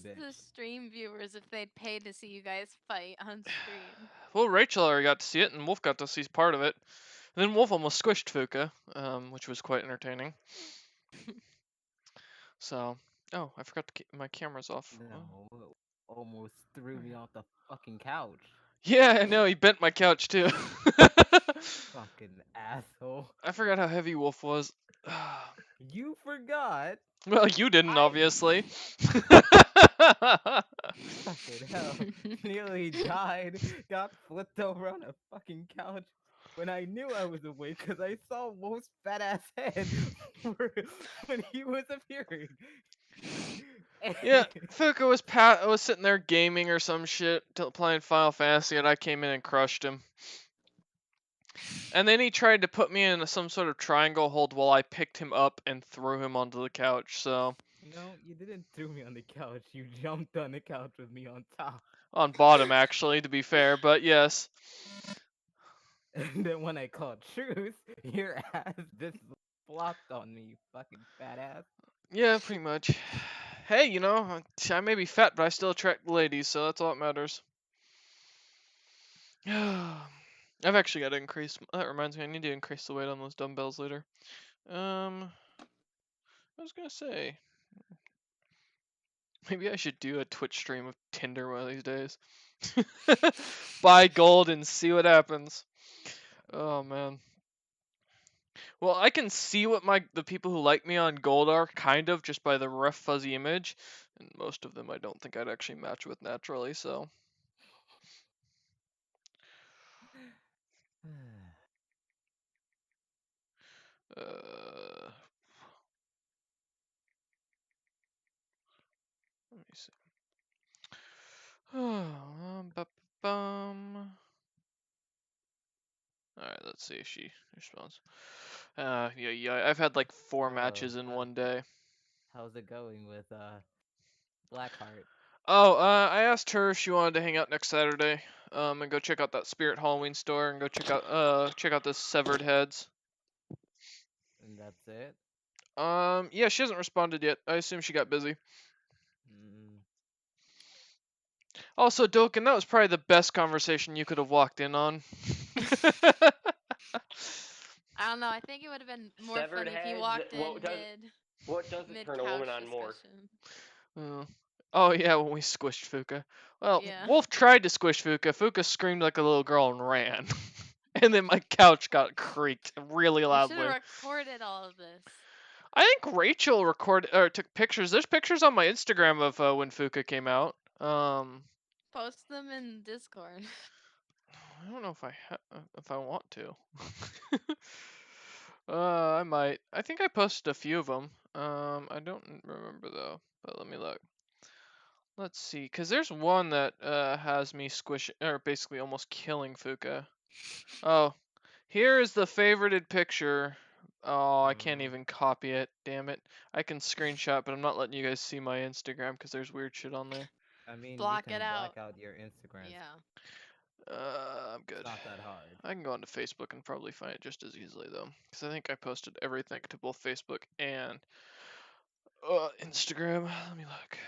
bitch. the stream viewers if they'd pay to see you guys fight on stream? Well, Rachel already got to see it, and Wolf got to see part of it. And then Wolf almost squished Fuka, which was quite entertaining. So, oh, I forgot to keep my cameras off. Oh. No, almost threw me off the fucking couch. Yeah, I know, he bent my couch too. Fucking asshole. I forgot how heavy Wolf was. You forgot. Well, you didn't, obviously. Fucking hell. Nearly died. Got flipped over on a fucking couch. When I knew I was awake, because I saw Wolf's fat ass head when he was appearing. Yeah, Fuka was sitting there gaming or some shit, playing Final Fantasy, and I came in and crushed him. And then he tried to put me in some sort of triangle hold while I picked him up and threw him onto the couch, so... No, you didn't throw me on the couch. You jumped on the couch with me on top. On bottom, actually, to be fair, but yes. And then when I called truth, your ass just flopped on me, you fucking fat ass. Yeah, pretty much. Hey, you know, I may be fat, but I still attract ladies, so that's all that matters. I've actually got to increase. That reminds me, I need to increase the weight on those dumbbells later. I was gonna say, maybe I should do a Twitch stream of Tinder one of these days. Buy gold and see what happens. Oh man. Well, I can see what the people who like me on gold are, kind of, just by the rough fuzzy image, and most of them I don't think I'd actually match with naturally. So. Let me see. Alright, let's see if she responds. Yeah, I've had like 4 matches in one day. How's it going with Blackheart? Oh, I asked her if she wanted to hang out next Saturday, and go check out that Spirit Halloween store and go check out the Severed Heads. And that's it? Yeah, she hasn't responded yet. I assume she got busy. Also, Doken, that was probably the best conversation you could have walked in on. I don't know. I think it would have been more Severed fun if you heads, walked in what doesn't turn a woman on more? Oh yeah, when we squished Fuka. Well, Yeah. Wolf tried to squish Fuka. Fuka screamed like a little girl and ran. And then my couch got creaked really loudly. You should have recorded all of this. I think Rachel took pictures. There's pictures on my Instagram of when Fuka came out. Post them in Discord. I don't know if I want to. I might. I think I posted a few of them. I don't remember though. But let me look. Let's see, cause there's one that has me squishing, or basically almost killing Fuka. Oh, here is the favorited picture. Oh, I can't even copy it. Damn it! I can screenshot, but I'm not letting you guys see my Instagram because there's weird shit on there. I mean, block you can it out. Black out your Instagram. Yeah. I'm good. It's not that hard. I can go onto Facebook and probably find it just as easily though, because I think I posted everything to both Facebook and Instagram. Let me look.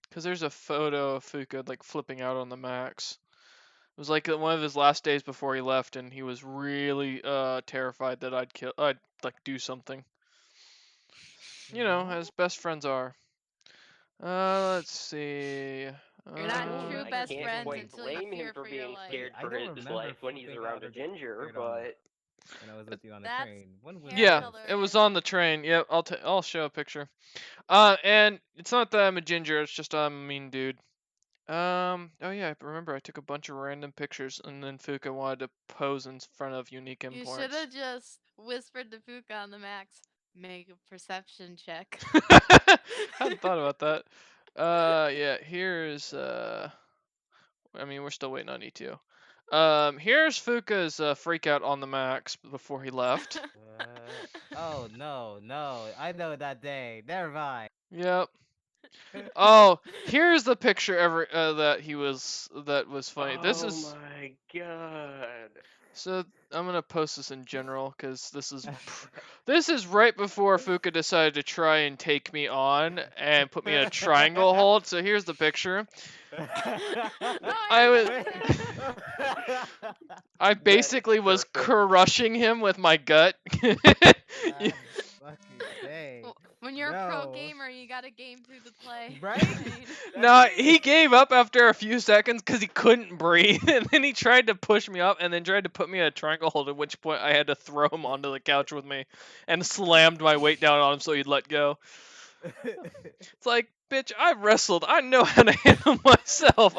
Because there's a photo of Fuka like flipping out on the max. It was like one of his last days before he left, and he was really terrified that I'd like do something. You know, as best friends are. Let's see. You're not true best I friends can't until blame you him for fear being your life. scared for his life when he's around a ginger, but when I was with you on the That's train. When was Yeah, this? it was on the train. Yep, I'll show a picture. And it's not that I'm a ginger. It's just I'm a mean dude. Oh yeah, I remember I took a bunch of random pictures, and then Fuka wanted to pose in front of Unique You Imports. should have just whispered to Fuka on the max. Make a perception check. I hadn't thought about that. Yeah, here's I mean, we're still waiting on E2. Here's Fuka's freak out on the max before he left. Oh no, I know that day. Never mind. Yep. Oh, here's the picture that was funny. This is. Oh my god. So I'm gonna post this in general because this is right before Fuka decided to try and take me on and put me in a triangle hold. So here's the picture. I was I basically was crushing him with my gut. God fucking dang. When you're a pro No. gamer, you gotta game through the play. Right? No, he gave up after a few seconds because he couldn't breathe, and then he tried to push me up, and then tried to put me in a triangle hold. At which point, I had to throw him onto the couch with me, and slammed my weight down on him so he'd let go. It's like, bitch, I wrestled. I know how to handle myself.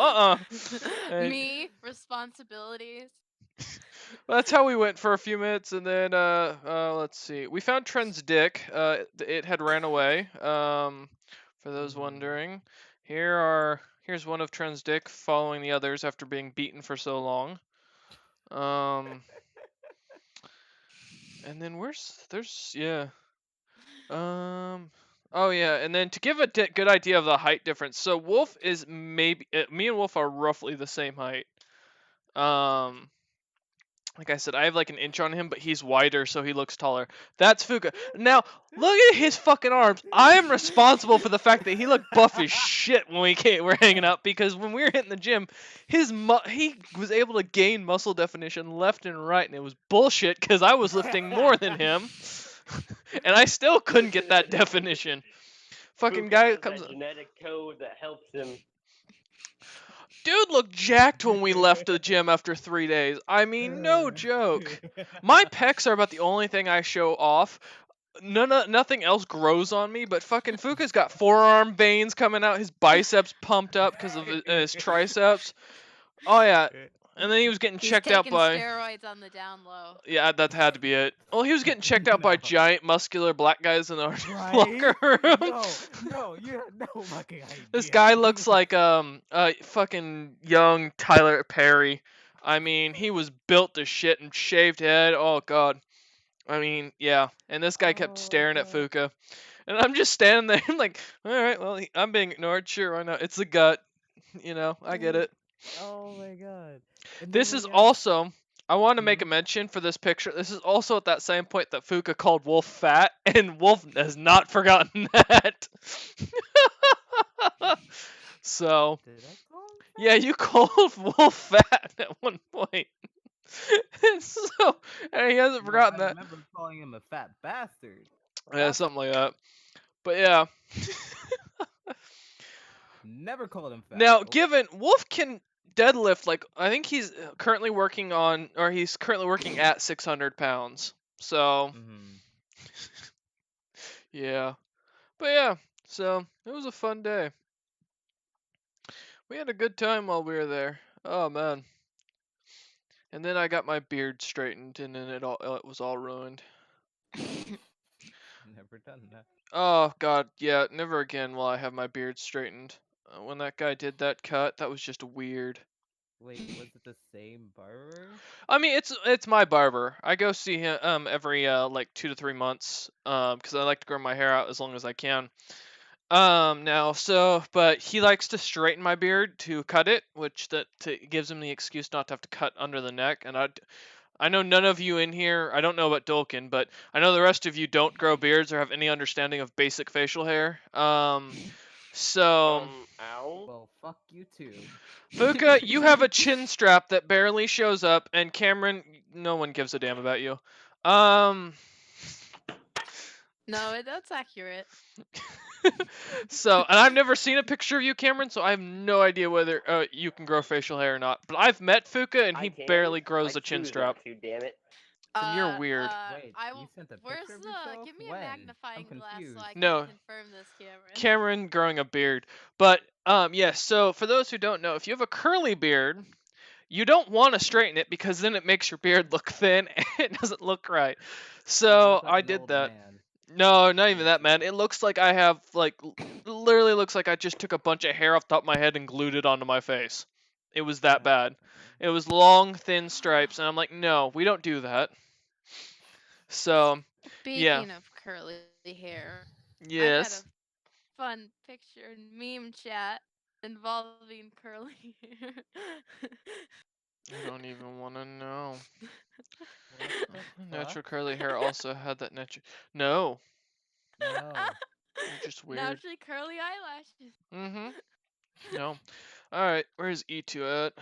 And Me, responsibilities. that's how we went for a few minutes, and then let's see. We found Tren's dick. It had ran away. For those wondering, here's one of Tren's dick following the others after being beaten for so long. And then yeah. Oh yeah, and then to give a good idea of the height difference, so Wolf is maybe me and Wolf are roughly the same height. Like I said, I have like an inch on him, but he's wider, so he looks taller. That's Fuka. Now, look at his fucking arms. I am responsible for the fact that he looked buff as shit when we're hanging out, because when we were hitting the gym, he was able to gain muscle definition left and right, and it was bullshit because I was lifting more than him, and I still couldn't get that definition. Fucking guy comes. That genetic code that helps him. Dude looked jacked when we left the gym after 3 days. I mean, no joke. My pecs are about the only thing I show off. Nothing else grows on me, but fucking Fuka's got forearm veins coming out. His biceps pumped up because of his triceps. Oh yeah, and then he was getting checked out by steroids on the down low. Yeah, that had to be it. Well, he was getting checked out by giant muscular black guys in our locker room. No, you have no fucking idea. This guy looks like fucking young Tyler Perry. I mean, he was built to shit and shaved head. Oh god. I mean, yeah. And this guy kept staring at Fuka. And I'm just standing there. I'm like, all right, well, I'm being ignored. Sure, why not? It's the gut. You know, I get it. Oh my god. This is also, I want to make a mention for this picture. This is also at that same point that Fuka called Wolf fat, and Wolf has not forgotten that. So, yeah, you called Wolf fat at one point. So, and he hasn't forgotten that. I remember calling him a fat bastard. Yeah, something like that. But yeah. Never called him fat. Now, given Wolf can deadlift, like, I think he's currently working at 600 pounds. So, yeah. But yeah, so it was a fun day. We had a good time while we were there. Oh man. And then I got my beard straightened, and then it was all ruined. Never done that. Oh god, yeah, never again will I have my beard straightened. When that guy did that cut, that was just weird. Wait, was it the same barber? I mean, it's my barber. I go see him every like 2 to 3 months because I like to grow my hair out as long as I can. But he likes to straighten my beard to cut it, which gives him the excuse not to have to cut under the neck. And I know none of you in here, I don't know about Dolkin, but I know the rest of you don't grow beards or have any understanding of basic facial hair. Ow. Well, fuck you too. Fuka, you have a chin strap that barely shows up, and Cameron, no one gives a damn about you. No, that's accurate. So, and I've never seen a picture of you, Cameron, so I have no idea whether you can grow facial hair or not. But I've met Fuka, and he barely grows a chin strap. Damn it. Then you're weird. Wait, you sent a where's picture of the? yourself? Give me When? a magnifying I'm glass confused. so I can No. confirm this, Cameron. Cameron growing a beard. But yes, so for those who don't know, if you have a curly beard, you don't want to straighten it because then it makes your beard look thin and it doesn't look right. So Like I an did old that. man. No, not even that, man. It looks like I have literally looks like I just took a bunch of hair off the top of my head and glued it onto my face. It was that bad. It was long, thin stripes, and I'm like, no, we don't do that. So, Speaking of curly hair, yes. I got a fun picture in meme chat involving curly hair. I don't even want to know. What the Natural fuck? curly hair also had that natural. No, No. you're just weird. Naturally curly eyelashes. Mm-hmm. No. Alright, where's E2 at?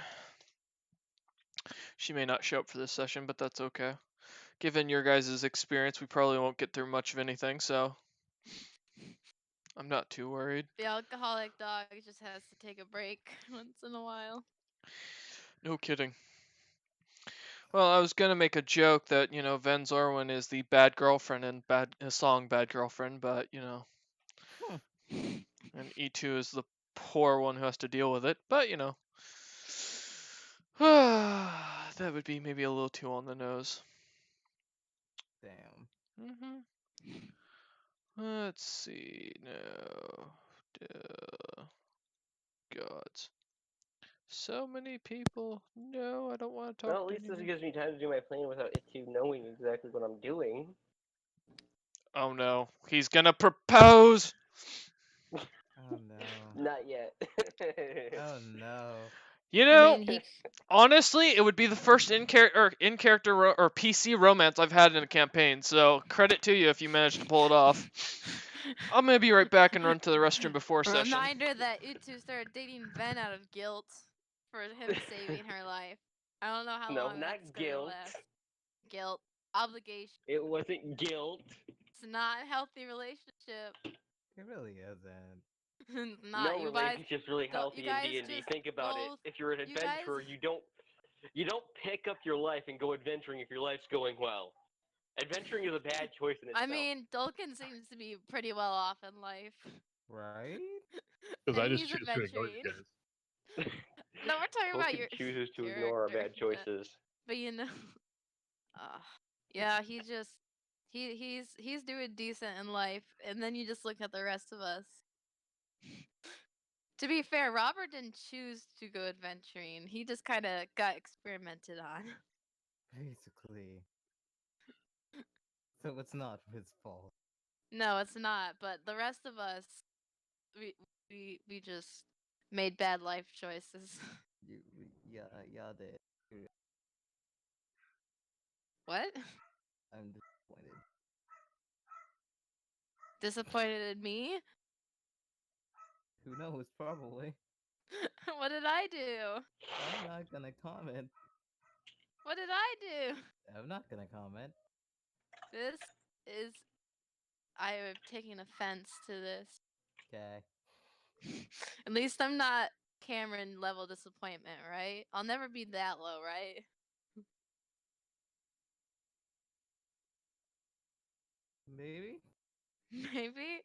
She may not show up for this session, but that's okay. Given your guys' experience, we probably won't get through much of anything, so I'm not too worried. The alcoholic dog just has to take a break once in a while. No kidding. Well, I was gonna make a joke that, Ven Zorwin is the bad girlfriend in his song Bad Girlfriend, but, and E2 is the poor one who has to deal with it, but, that would be maybe a little too on the nose. Damn. Let's see. No. Gods. So many people. No, I don't want to talk Well, at to least this anyone. gives me time to do my plan without it two knowing exactly what I'm doing. Oh no. He's gonna propose! Oh no. Not yet. Oh no. You I know, mean, he honestly, it would be the first in-character or PC romance I've had in a campaign, so credit to you if you managed to pull it off. I'm gonna be right back and run to the restroom before session. reminder that Utu started dating Ven out of guilt for him saving her life. I don't know how No, long not that's gonna guilt. last. Guilt, obligation. It wasn't guilt. It's not a healthy relationship. It really isn't. It's not. No You guys, relationship's really don't- you healthy in guys D&D. just Think about it. both. If you're an You guys. adventurer, you don't pick up your life and go adventuring if your life's going well. Adventuring is a bad choice in itself. I mean, Dulcan seems to be pretty well off in life. Right? Because I And just he's choose to ignore you adventuring. guys. No, we're talking about Tolkien your chooses to ignore our bad character, choices. But you know, yeah, he just he's doing decent in life, and then you just look at the rest of us. To be fair, Robert didn't choose to go adventuring. He just kind of got experimented on. Basically. So it's not his fault. No, it's not. But the rest of us, we just made bad life choices. Yeah, they. What? I'm disappointed. Disappointed in me? Who knows? Probably. What did I do? I'm not gonna comment. What did I do? I'm not gonna comment. This is. I am taking offense to this. Okay. At least I'm not Cameron level disappointment, right? I'll never be that low, right? Maybe. Maybe.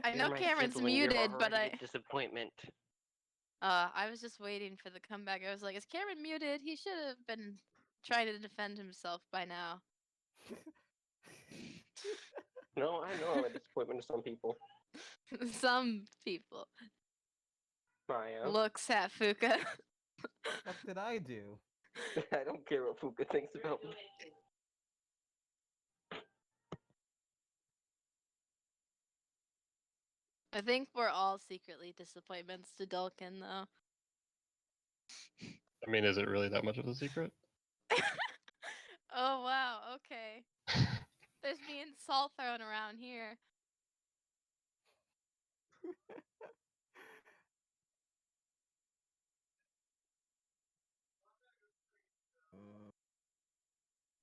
I You're know my Cameron's sibling, you're muted, but already a disappointment. I was just waiting for the comeback. I was like, is Cameron muted? He should have been trying to defend himself by now. No, I know I'm a disappointment to some people. Some people. I am. Looks at Fuka. What did I do? I don't care what Fuka thinks about me. I think we're all secretly disappointments to Dulcan, though. I mean, is it really that much of a secret? Oh, wow. Okay. There's being salt thrown around here.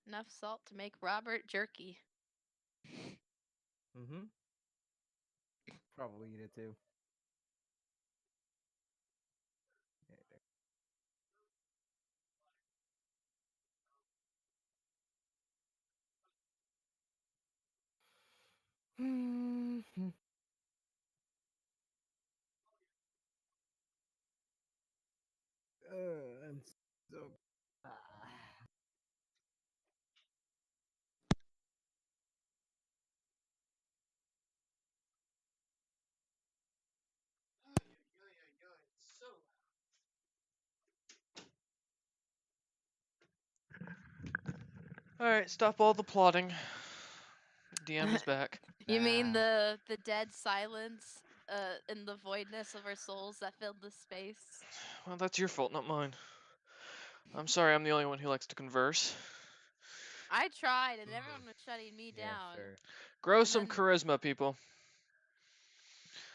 Enough salt to make Robert jerky. Mm-hmm. Probably eat it too. Mm-hmm. I'm so. Ah. Alright, stop all the plotting. DM is back. You mean Ah. the dead silence in the voidness of our souls that filled the space. Well, that's your fault, not mine. I'm sorry, I'm the only one who likes to converse. I tried, and everyone was shutting me Yeah, down. sure. Grow And some then- charisma, people.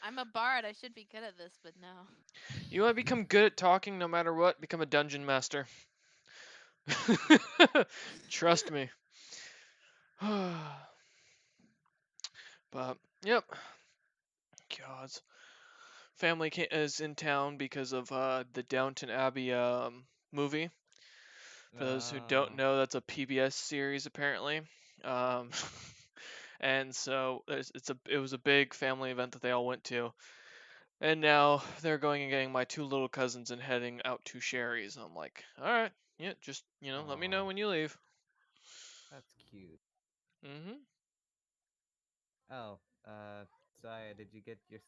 I'm a bard. I should be good at this, but no. You want to become good at talking no matter what? Become a dungeon master. Trust me. But, yep. God. Family is in town because of the Downton Abbey movie. For those who don't Oh. know, that's a PBS series apparently. Um, and so it was a big family event that they all went to. And now they're going and getting my two little cousins and heading out to Sherry's. I'm like, all right, yeah, just let me know Aw. when you leave. That's cute. Mm-hmm. Oh, Saya, did you get the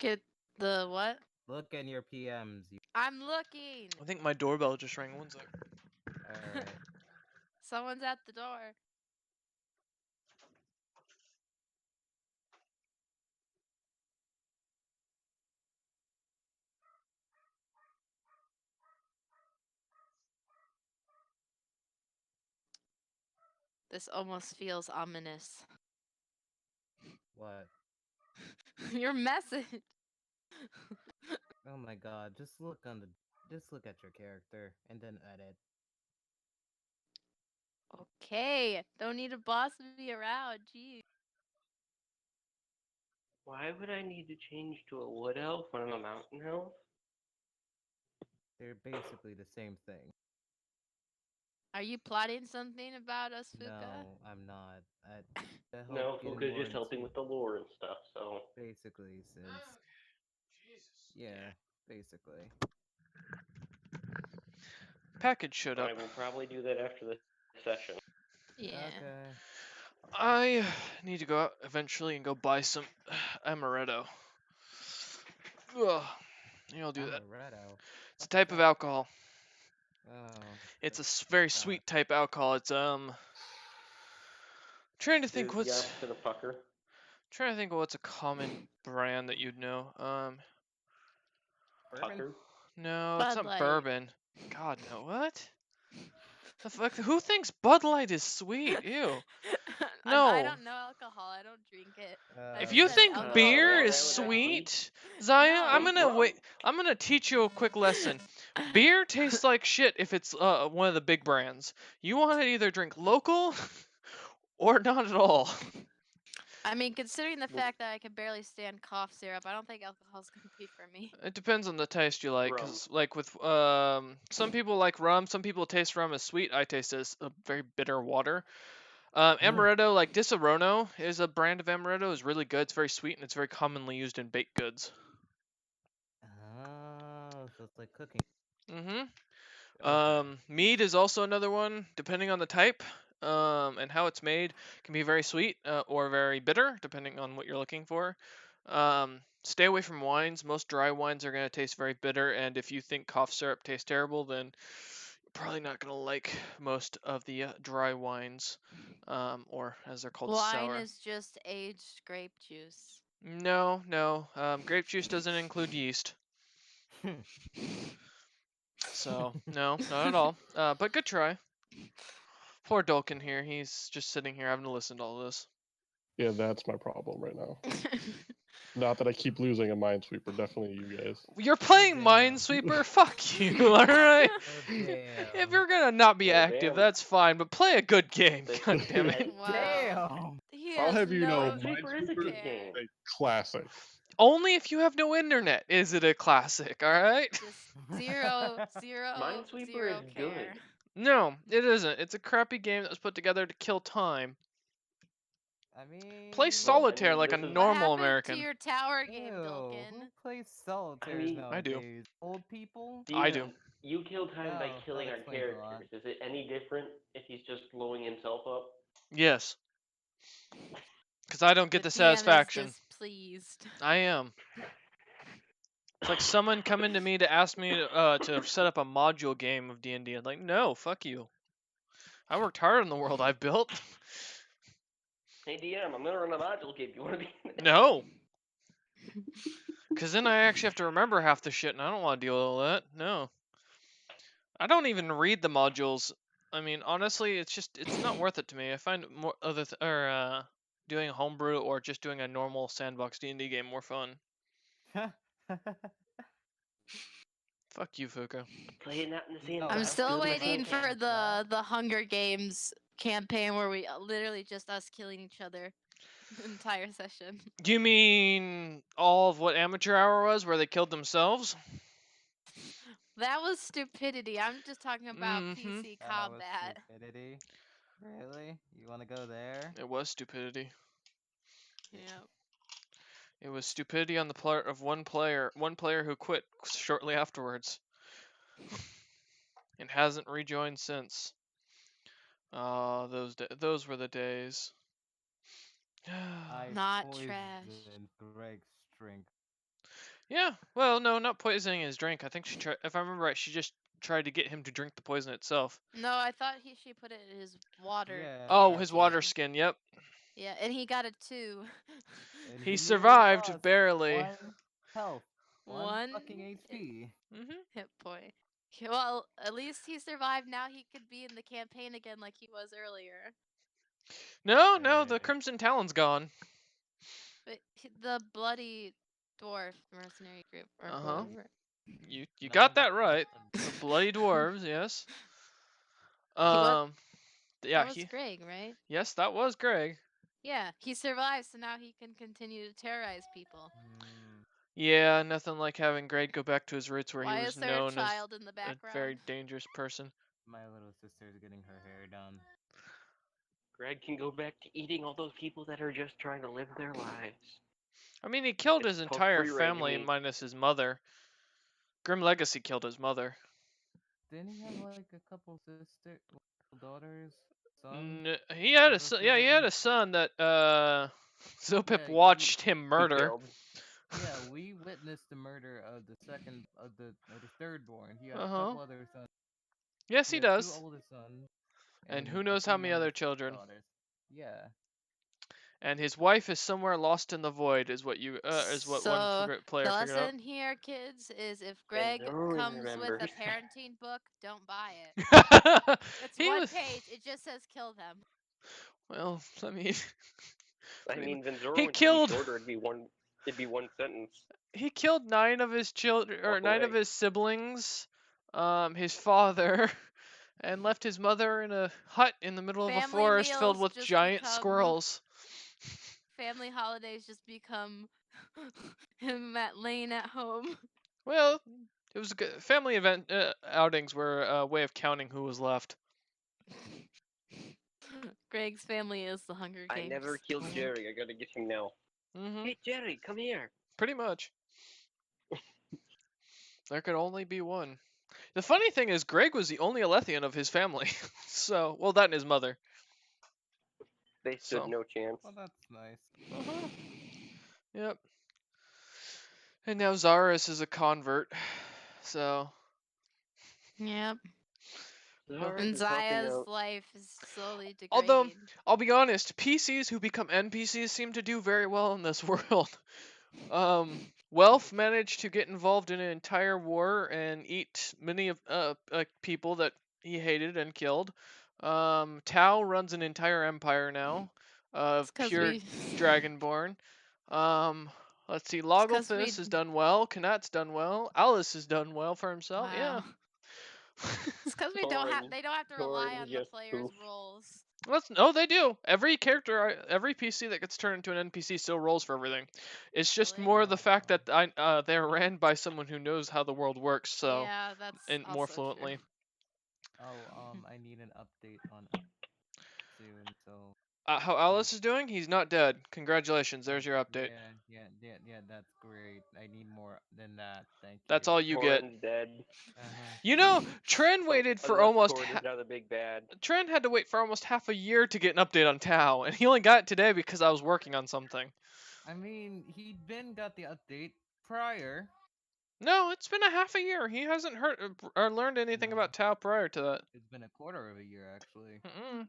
Get the what? look in your PMs? I'm looking. I think my doorbell just rang. One sec. All right. Someone's at the door. This almost feels ominous. What? Your message. Oh my God! Just look at your character and then edit. Okay. Don't need to boss me around. Gee. Why would I need to change to a wood elf when I'm a mountain elf? They're basically the same thing. Are you plotting something about us, Fuka? No, I'm not. I help No, get Fuka's more just helping into- with the lore and stuff, so. basically since yeah, basically. Package showed up. I will probably do that after the session. Yeah. Okay. I need to go out eventually and go buy some amaretto. Ugh. Yeah, I'll do that. Amaretto. It's a type of alcohol. Oh. It's a very God. sweet type alcohol. It's trying to think Is what's yes to the fucker. trying to think of what's a common brand that you'd know. Bourbon? Tucker. No, Bud it's not Light. bourbon. God no, what? The fuck? Who thinks Bud Light is sweet? Ew. I No. don't know alcohol. I don't drink it. I If just you said think alcohol beer in is general. sweet, Zaya, No. I'm gonna Rum. wait. I'm gonna teach you a quick lesson. Beer tastes like shit if it's one of the big brands. You want to either drink local or not at all. I mean, considering the Well- fact that I can barely stand cough syrup, I don't think alcohol's gonna be for me. It depends on the taste you like, Rum. cause like with some people like rum, some people taste rum as sweet. I taste it as a very bitter water. Amaretto, like Disaronno, is a brand of amaretto. Is really good. It's very sweet and it's very commonly used in baked goods. Oh, so it's like cooking. Mm-hmm. Okay. Mead is also another one, depending on the type, and how it's made, can be very sweet or very bitter, depending on what you're looking for. Stay away from wines. Most dry wines are going to taste very bitter, and if you think cough syrup tastes terrible, then you're probably not going to like most of the dry wines, or as they're called, Wine sour. is just aged grape juice. No, no. Grape juice doesn't include yeast. So, no, not at all. But good try. Poor Dolkin here. He's just sitting here having to listen to all this. Yeah, that's my problem right now. Not that I keep losing a Minesweeper, definitely you guys. You're playing damn. Minesweeper? Fuck you, alright? Oh, damn. If you're gonna not be Well, active, damn. that's fine, but play a good game. That's God damn it. right. Wow. Damn. He I'll has have you know, no Minesweeper is a Minesweeper good care. game. A classic. Only if you have no internet is it a classic, alright? Just zero Minesweeper is care. good. No, it isn't. It's a crappy game that was put together to kill time. I mean, Play solitaire mean, like a this is- normal What happened American. to your tower game, Ew, Dolkin? who plays solitaire mean- I do. nowadays? Old people? I do. Demon, you kill time by Oh, killing that our explains a lot. characters. Is it any different if he's just blowing himself up? Yes. Because I don't get the DM is satisfaction. displeased. I am. It's like someone coming to me to ask me to set up a module game of D&D. I'm like, no, fuck you. I worked hard on the world I've built. Hey DM, I'm gonna run a module game. You wanna be in it? No. Because then I actually have to remember half the shit, and I don't want to deal with all that. No. I don't even read the modules. I mean, honestly, it's not worth it to me. I find more doing a homebrew or just doing a normal sandbox D&D game more fun. Fuck you, Fuka. Playing out in the No, sandbox. I'm that's still good waiting content, for the Hunger Games campaign where we literally just us killing each other the entire session. Do you mean all of what Amateur Hour was, where they killed themselves? That was stupidity. I'm just talking about Mhm. PC That was combat. stupidity. Really? You want to go there? It was stupidity. Yeah. It was stupidity on the part of one player who quit shortly afterwards, and hasn't rejoined since. Those were the days. I Not poisoned trash. Greg's drink. Yeah, well, no, not poisoning his drink. I think she tried. If I remember right, she just tried to get him to drink the poison itself. No, I thought she put it in his water. Yeah. Oh, that's his what- water skin. Yep, Yeah, and he got it too. and he nearly survived lost barely. 1 health. One One fucking HP. hit point. Okay, well, at least he survived. Now he could be in the campaign again like he was earlier. No, the Right. Crimson Talon's gone. But the bloody dwarf mercenary group or Uh-huh. whatever. You No, got that that's right. the- The bloody dwarves, yes. wa- Yeah, that was Greg, right? yes, that was Greg. Yeah, he survived, so now he can continue to terrorize people. Hmm, Yeah, nothing like having Greg go back to his roots where Why he is was there a known as child in the a background? very dangerous person. my little sister's getting her hair done. Greg can go back to eating all those people that are just trying to live their lives. I mean, he killed It's his called entire free-range family meat. minus his mother. Grim Legacy killed his mother. Didn't he have like a couple daughters, son? He had a Daughter son. for Yeah, he had them? a son that Zopip Yeah, watched him He murder. killed. yeah, we witnessed the murder of the third born. He had a Uh-huh. couple other sons. Yes, he He had 2 does. oldest sons. And a who knows few how many other youngest children. daughters. Yeah. And his wife is somewhere lost in the void, is what one So, player the figured out. lesson here, kids, is if Greg Zoro comes with a remembers. parenting book, don't buy it. It's He one was page. It just says kill them. well. I mean, I mean, when Zoro he would killed. be shorter, it'd be one sentence. He killed 9 of his children or Walk 9 of away. his siblings, his father, and left his mother in a hut in the middle of a Family forest filled meals with just giant become- squirrels. Family holidays just become him laying at home. Well, it was a good family event. Outings were a way of counting who was left. Greg's family is the Hunger Games. I never killed Jerry. I gotta get him now. Hmm. Hey, Jerry, come here. Pretty much. There could only be one. The funny thing is, Greg was the only Alethian of his family. So, well, that and his mother. They stood So. no chance. Well, that's nice. Uh-huh. Yep. And now Zaris is a convert. So. Yep. Zara And is helping Zaya's out. life is slowly degrading. Although, I'll be honest, PCs who become NPCs seem to do very well in this world. Welf managed to get involved in an entire war and eat many of people that he hated and killed. Tao runs an entire empire now of It's 'cause pure we- dragonborn. Let's see, 'cause we- Logothus has done well. Kanat's done well. Alice has done well for himself. Yeah. Wow. It's because we don't have. Thorin- They don't have to rely Thorin on the just players' poof. roles. No, they do. Every character, every PC that gets turned into an NPC still rolls for everything. It's just Really? more the fact that they're ran by someone who knows how the world works, so Yeah, that's and also more true. fluently. Oh, I need an update on soon. So How Alice is doing? He's not dead. Congratulations. There's your update. yeah. That's great. I need more than that. Thank you. That's all you get. Thorin's dead. Uh-huh. You know, Tren waited for Unless almost. Thorin is now the big bad. Tren had to wait for almost half a year to get an update on Tau, and he only got it today because I was working on something. I mean, he'd been got the update prior. No, it's been a half a year. He hasn't heard or learned anything No. about Tau prior to that. It's been a quarter of a year actually. Mm-mm.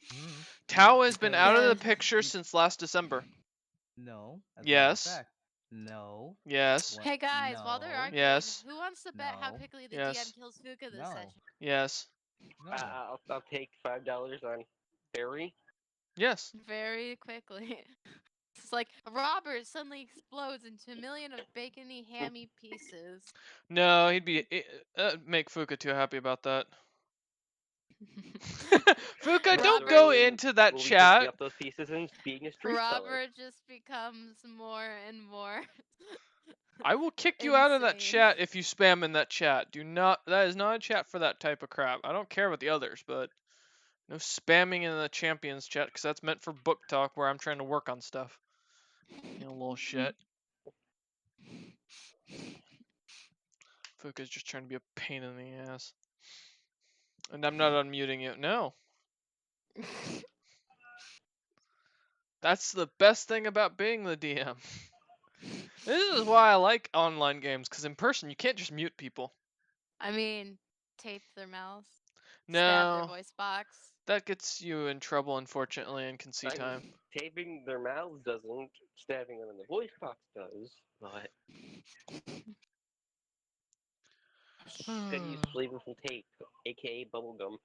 Mhm. Tao has been Because out of the Good. picture since last December. no, as a matter of Yes. fact, no. Yes. What? Hey guys, while they're No. arguing, Yes. who wants to bet how No. quickly the Yes. DM kills Fuka this No. session? Yes. No. I'll take $5 on Barry. Yes. Very quickly. It's like Robert suddenly explodes into a million of bacony, hammy pieces. No, he'd be make Fuka too happy about that. Fuka, Robert- don't go into that Will be chat. picking up those pieces and being a street seller. Robert just becomes more and more. I will kick you out of that insane. chat if you spam in that chat. Do not. That is not a chat for that type of crap. I don't care about the others, but no spamming in the champions chat because that's meant for book talk where I'm trying to work on stuff. You know, little shit. Fuka's just trying to be a pain in the ass. And I'm not unmuting you. No. That's the best thing about being the DM. This is why I like online games, because in person you can't just mute people. I mean, tape their mouths, stab their No, voice box. that gets you in trouble, unfortunately, in conceit I time. mean, taping their mouths doesn't, stabbing them in the voice box does, but then use flavorful tape, aka bubblegum,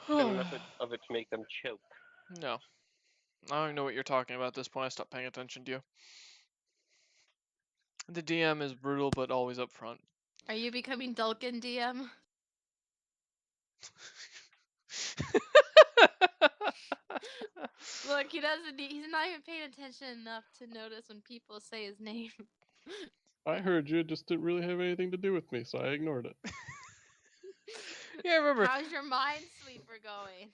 and enough of it to make them choke. No. I don't even know what you're talking about at this point. I stopped paying attention to you. The DM is brutal, but always up front. Are you becoming Dulkin DM? Look, he doesn't. He's not even paying attention enough to notice when people say his name. I heard you, it just didn't really have anything to do with me, so I ignored it. Yeah, remember. How's your Minesweeper going?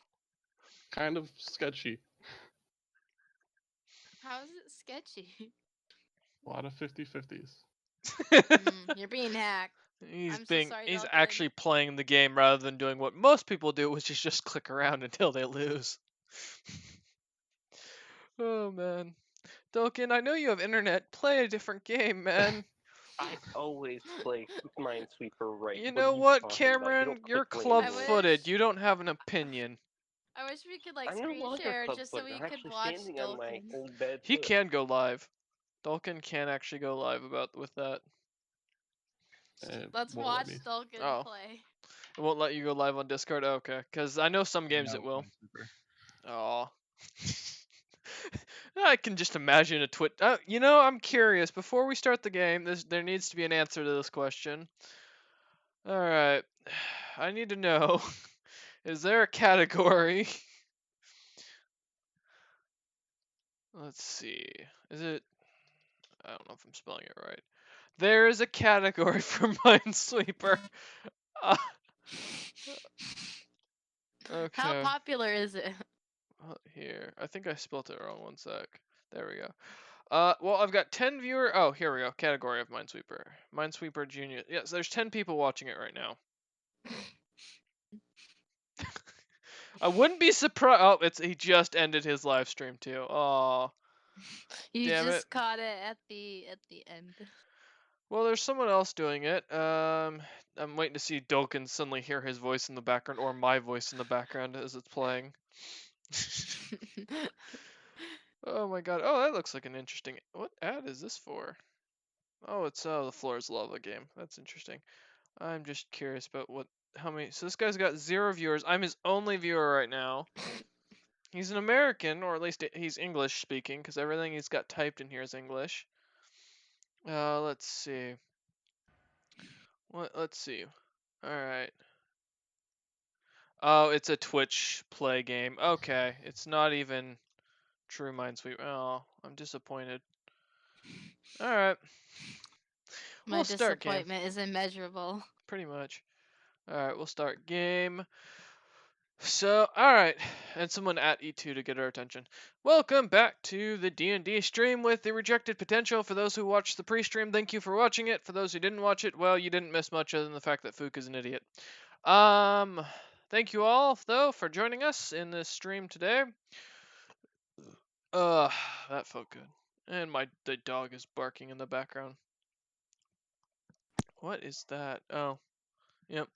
Kind of sketchy. How is it sketchy? A lot of 50-50s. You're being hacked. He's I'm so sorry, he's Dalton. actually playing the game rather than doing what most people do, which is just click around until they lose. Oh man. Dolkin, I know you have internet. Play a different game, man. I always play Minesweeper right. You What know are you what, talking about? You Cameron? don't You're click lanes. club-footed. wish- You don't have an opinion. I wish we could like I'm no screen longer share club just so footed. we I'm could actually watch standing on my Dulkin. old bed. He foot. can go live. Dolkin can actually go live with that. It Let's won't let watch me. Dulkin Oh. play. It won't let you go live on Discord? Okay. Because I know some games it No, will. Minesweeper. Oh. I can just imagine a twit. You know, I'm curious. Before we start the game, there needs to be an answer to this question. Alright. I need to know. Is there a category? Let's see. Is it... I don't know if I'm spelling it right. There is a category for Minesweeper. How Okay. popular is it? Here. I think I spelled it wrong. One sec. There we go. Well, I've got 10 viewer. Oh, here we go. Category of Minesweeper. Minesweeper Junior. Yes, there's 10 people watching it right now. I wouldn't be surprised. Oh, he just ended his live stream too. Oh, You damn just it. caught it at the end. Well, there's someone else doing it. I'm waiting to see Dolkin suddenly hear his voice in the background or my voice in the background as it's playing. Oh my god. Oh, that looks like an interesting. What ad is this for? Oh, it's the Floor is Lava game. That's interesting. I'm just curious about how many. So this guy's got 0 viewers. I'm his only viewer right now. He's an American, or at least he's English speaking, because everything he's got typed in here is English. Let's see. Let's see. All right. Oh, it's a Twitch play game. Okay, it's not even true Minesweeper. Oh, I'm disappointed. All right. My We'll start game. disappointment is immeasurable. Pretty much. All right, we'll start game. So, all right, and someone at E2 to get our attention. Welcome back to the D&D stream with the Rejected Potential. For those who watched the pre-stream, thank you for watching it. For those who didn't watch it, well, you didn't miss much other than the fact that Fook is an idiot. Thank you all, though, for joining us in this stream today. That felt good. And the dog is barking in the background. What is that? Oh, yep.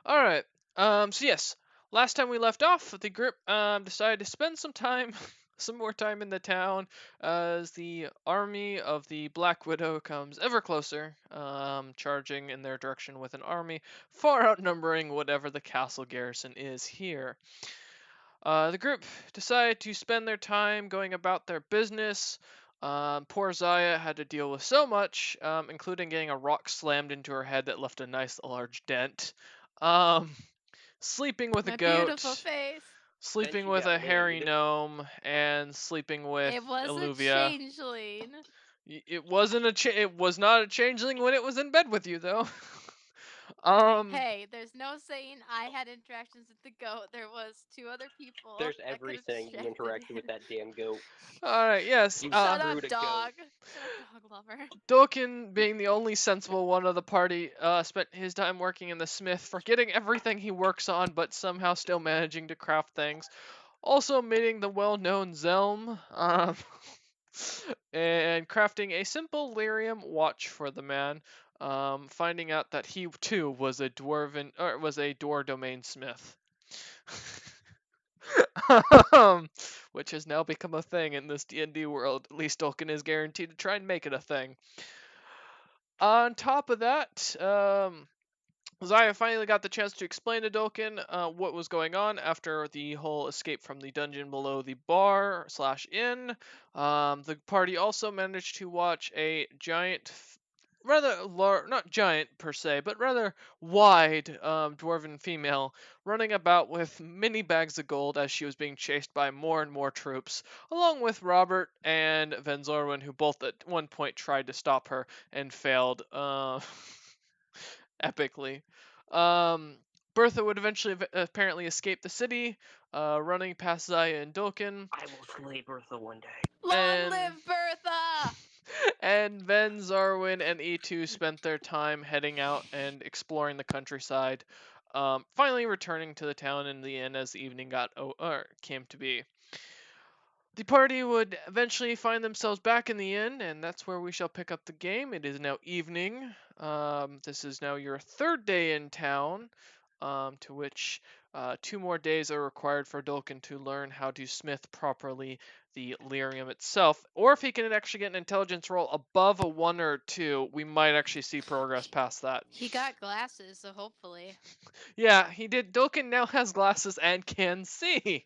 All right. So yes, last time we left off, the group decided to spend some more time in the town as the army of the Black Widow comes ever closer, charging in their direction with an army far outnumbering whatever the castle garrison is here. The group decided to spend their time going about their business. Poor Zaya had to deal with so much, including getting a rock slammed into her head that left a nice large dent. Um, sleeping with a My beautiful goat, face. sleeping she with got a hairy laid. gnome, and sleeping with It was a Illuvia. changeling. It wasn't it was not a changeling when it was in bed with you though. Hey, there's no saying I had interactions with the goat. There was 2 other people There's that could every have saying you distracted interacted with that damn goat. all right, yes. You Shut screwed up, a goat. dog. Shut up, dog lover. Doken, being the only sensible one of the party, spent his time working in the smith, forgetting everything he works on, but somehow still managing to craft things. Also meeting the well-known Zelm, and crafting a simple lyrium watch for the man. Finding out that he too was a door domain smith. Which has now become a thing in this D&D world. At least Tolkien is guaranteed to try and make it a thing. On top of that, Zaya finally got the chance to explain to Dolkin what was going on after the whole escape from the dungeon below the bar / inn. The party also managed to watch a giant, not giant per se, but rather wide dwarven female running about with many bags of gold as she was being chased by more and more troops, along with Robert and Venzorwin, who both at one point tried to stop her and failed epically. Bertha would eventually apparently escape the city, running past Zaya and Dolkin. I will slay Bertha one day. Long And- live Bertha! And Ven, Zarwin, and E2 spent their time heading out and exploring the countryside, finally returning to the town and the inn as the evening came to be. The party would eventually find themselves back in the inn, and that's where we shall pick up the game. It is now evening. This is now your 3rd day in town, to which 2 more days are required for Dolkin to learn how to smith properly the lyrium itself. Or if he can actually get an intelligence roll above a 1 or 2, we might actually see progress past that. He got glasses, so hopefully. Yeah, he did. Dolkin now has glasses and can see.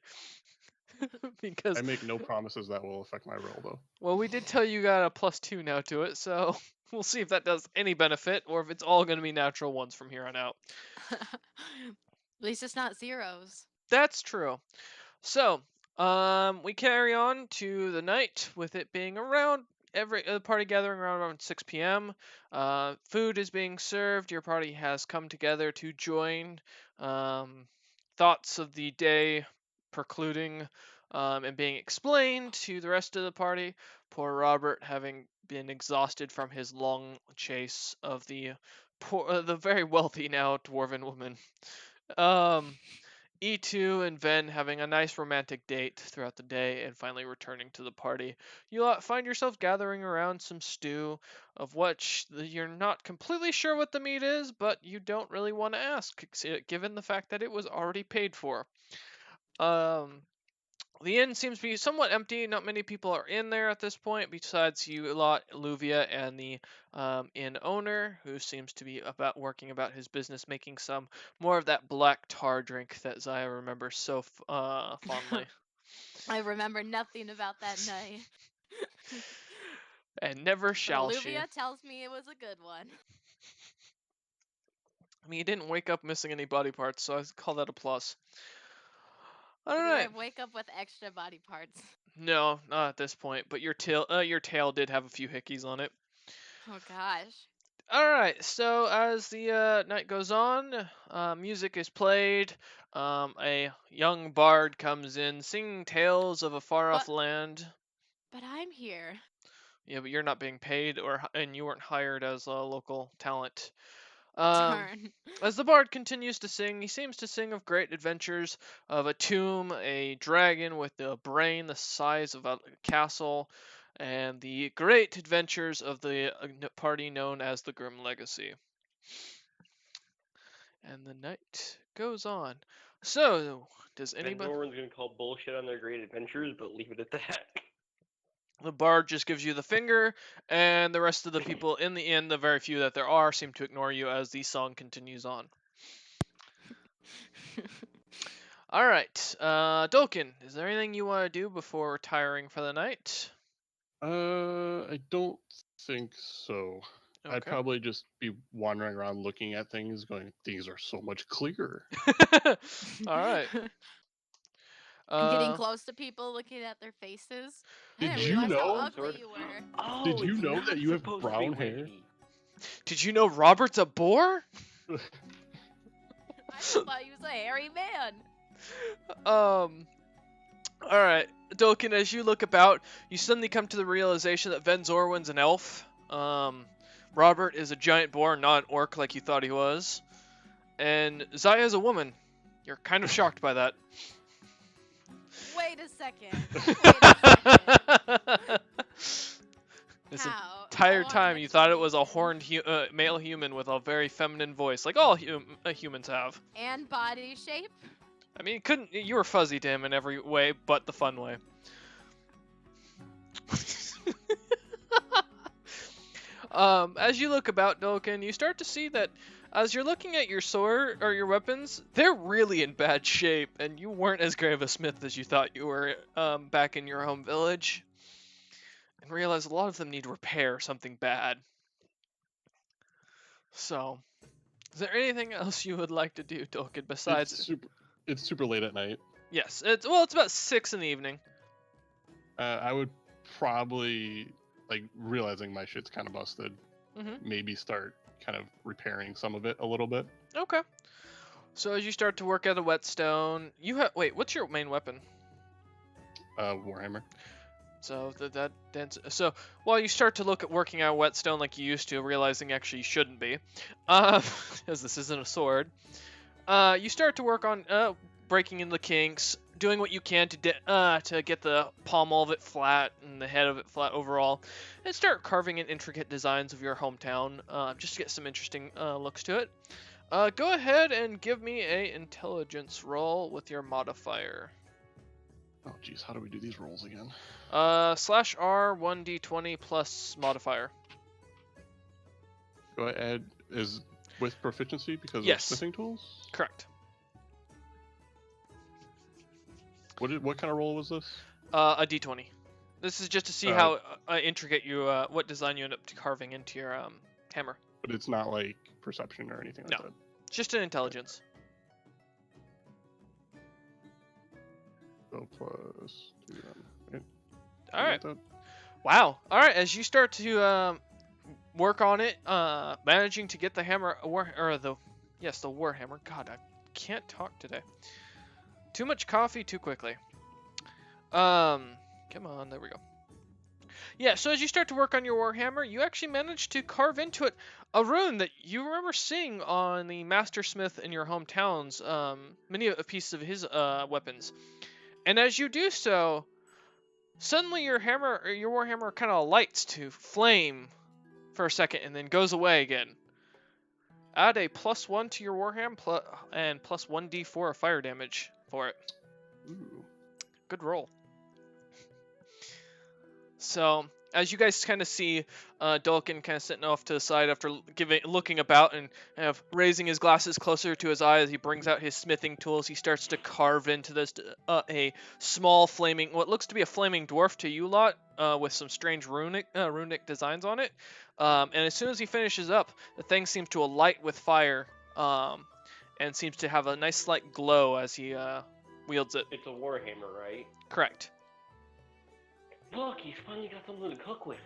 Because I make no promises that will affect my roll, though. well, we did tell you got a +2 now to it, so we'll see if that does any benefit or if it's all going to be natural ones from here on out. At least it's not zeros. That's true. So, we carry on to the night with it being around the party gathering around 6 p.m. Food is being served. Your party has come together to join. Thoughts of the day precluding and being explained to the rest of the party. Poor Robert, having been exhausted from his long chase of the very wealthy now dwarven woman. E2 and Ven having a nice romantic date throughout the day and finally returning to the party. You find yourself gathering around some stew of which you're not completely sure what the meat is, but you don't really want to ask, given the fact that it was already paid for. The inn seems to be somewhat empty. Not many people are in there at this point, besides you lot, Luvia, and the inn owner, who seems to be working about his business, making some more of that black tar drink that Zaya remembers so fondly. I remember nothing about that night. And never But shall she. Olivia tells me it was a good one. I mean, you didn't wake up missing any body parts, so I call that a plus. Or do Alright. I wake up with extra body parts? No, not at this point, but your tail did have a few hickeys on it. Oh gosh. Alright, so as the night goes on, music is played. A young bard comes in singing tales of a far-off land. But I'm here. Yeah, but you're not being paid, and you weren't hired as a local talent. Darn. As the bard continues to sing, he seems to sing of great adventures of a tomb, a dragon with a brain the size of a castle, and the great adventures of the party known as the Grim Legacy. And the night goes on. So, does Van anybody? Zoran's gonna call bullshit on their great adventures, but leave it at that. The bard just gives you the finger, and the rest of the people in the inn, the very few that there are, seem to ignore you as the song continues on. All right, Dolkin, is there anything you want to do before retiring for the night? I don't think so. I'd Okay. probably just be wandering around looking at things, going, "Things are so much clearer." All right. And getting Uh, close to people, looking at their faces. I Did didn't you realize how know- ugly Sword. you were. Oh, Did you it's know not that you have supposed to be brown hair? wavy. did you know Robert's a boar? I just thought he was a hairy man. All right, Dolkin, as you look about, you suddenly come to the realization that Ven Zorwin's an elf. Robert is a giant boar, not an orc like you thought he was. And Zaya's a woman. You're kind of shocked by that. Wait a second. Wait a second. This How? entire I want time an you thought it was a explanation. horned male human with a very feminine voice, like all humans have. And body shape? I mean, you were fuzzy to him in every way, but the fun way. As you look about, Dolkin, you start to see that as you're looking at your sword or your weapons, they're really in bad shape, and you weren't as great of a smith as you thought you were back in your home village. And realize a lot of them need repair, something bad. So, is there anything else you would like to do, Dolkin, besides... It's super late at night. Yes, it's about 6 in the evening. I would probably, like, realizing my shit's kind of busted, maybe start kind of repairing some of it a little bit. Okay. So as you start to work at a whetstone, you have... Wait, what's your main weapon? Warhammer. So so while you start to look at working out a whetstone like you used to, realizing actually you shouldn't be, because this isn't a sword, you start to work on breaking in the kinks, doing what you can to get the pommel of it flat and the head of it flat overall, and start carving in intricate designs of your hometown, just to get some interesting looks to it. Go ahead and give me a intelligence roll with your modifier. Oh, jeez, how do we do these rolls again? /R 1d20 plus modifier. Do I add is with proficiency because Yes. of smithing tools? Correct. What kind of roll was this? A d20. This is just to see how intricate you, what design you end up carving into your hammer. But it's not like perception or anything like No. that. It's just an intelligence. So plus 2 then. Right? All right. Something like Wow. All right. As you start to work on it, managing to get the hammer the warhammer. God, I can't talk today. Too much coffee too quickly. Come on, there we go. Yeah, so as you start to work on your warhammer, you actually manage to carve into it a rune that you remember seeing on the mastersmith in your hometowns, many a piece of his weapons. And as you do so, suddenly your warhammer kind of lights to flame for a second and then goes away again. Add a +1 to your warhammer and plus 1d4 of fire damage for it. that. Ooh. Good roll. So, as you guys kind of see Dolkin kind of sitting off to the side after looking about and kind of raising his glasses closer to his eye as he brings out his smithing tools, he starts to carve into this a small flaming, what looks to be a flaming dwarf to you lot, with some strange runic designs on it. And as soon as he finishes up, the thing seems to alight with fire, and seems to have a nice slight glow as he wields it. It's a warhammer, right? Correct. Look, he's finally got something to cook with.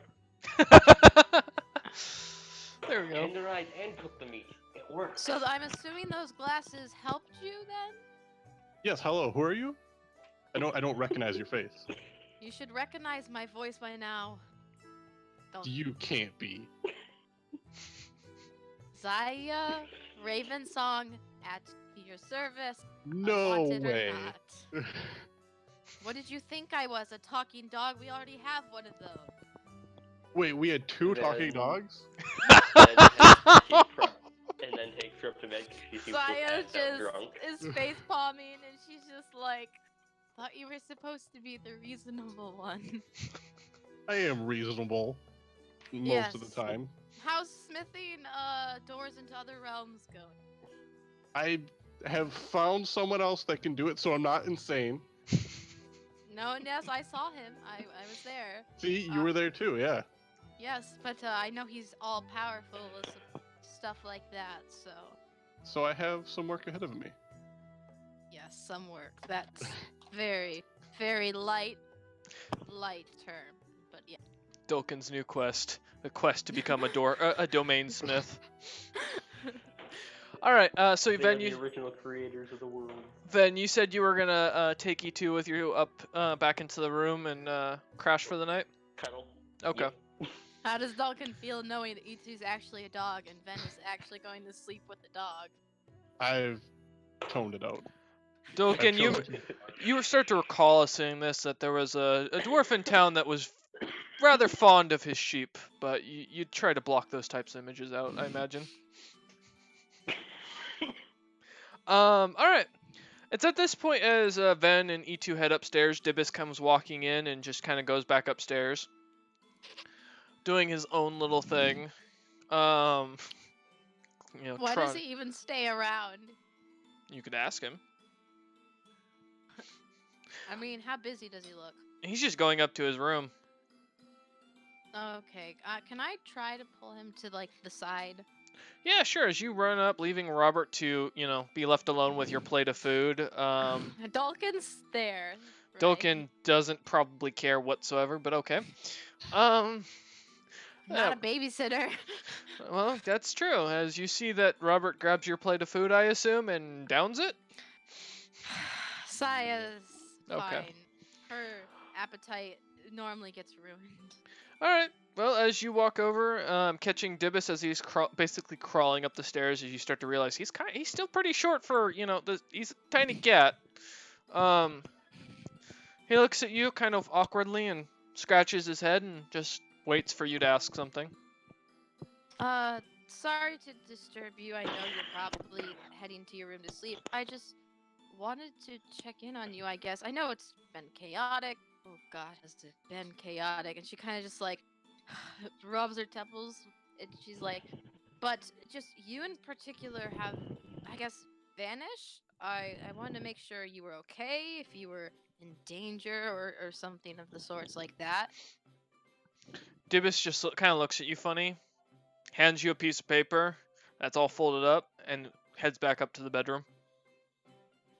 There we go. Tenderize and cook the meat. It works. So I'm assuming those glasses helped you then? Yes, hello, who are you? I don't recognize your face. You should recognize my voice by now. Don't You can't be. Zaya Raven Song at your service. No wanted or way. not. What did you think I was? A talking dog? We already have one of those. Wait, we had two talking Then- dogs? And then takes trip to bed 'cause she seems so Saya passed out just drunk. is face palming, and she's just like, "Thought you were supposed to be the reasonable one." I am reasonable most of the Yes. time. How's smithing doors into other realms going? I have found someone else that can do it, so I'm not insane. No, and yes, I saw him. I was there. See, you were there too, yeah. Yes, but I know he's all powerful with stuff like that. So So I have some work ahead of me. yes, some work. That's very, very light term. But yeah. Dolkin's new quest, the quest to become a domain smith. All right, so They Ven, are the original creators of the world. Ven, you said you were gonna take E2 with you up back into the room and crash for the night. Cuddle. Okay. Yep. How does Dalkin feel knowing that E2's actually a dog and Ven is actually going to sleep with the dog? I've toned it out. Dolkin, you start to recall us saying this, that there was a dwarf in town that was rather fond of his sheep, but you try to block those types of images out, I imagine. All right. It's at this point as Ven and E2 head upstairs, Dibus comes walking in and just kind of goes back upstairs, doing his own little thing. You know, Why does he even stay around? You could ask him. I mean, how busy does he look? He's just going up to his room. Okay, can I try to pull him to, like, the side? Yeah, sure. As you run up, leaving Robert to, you know, be left alone with your plate of food. Dalkin's there. Right? Dolkin doesn't probably care whatsoever, but okay. Not yeah, a babysitter. well, that's true. As you see that Robert grabs your plate of food, I assume, and downs it. Saya's Okay. fine. Her appetite normally gets ruined. All right. Well, as you walk over, catching Dibus as he's basically crawling up the stairs, as you start to realize he's still pretty short for, you know, he's a tiny cat. He looks at you kind of awkwardly and scratches his head and just waits for you to ask something. Sorry to disturb you. I know you're probably heading to your room to sleep. I just wanted to check in on you, I guess. I know it's been chaotic. Oh god, has it been chaotic? And she kind of just like rubs her temples and she's like, but just you in particular have, I guess, vanished? I wanted to make sure you were okay, if you were in danger or something of the sorts like that. Dibus just kind of looks at you funny, hands you a piece of paper that's all folded up, and heads back up to the bedroom.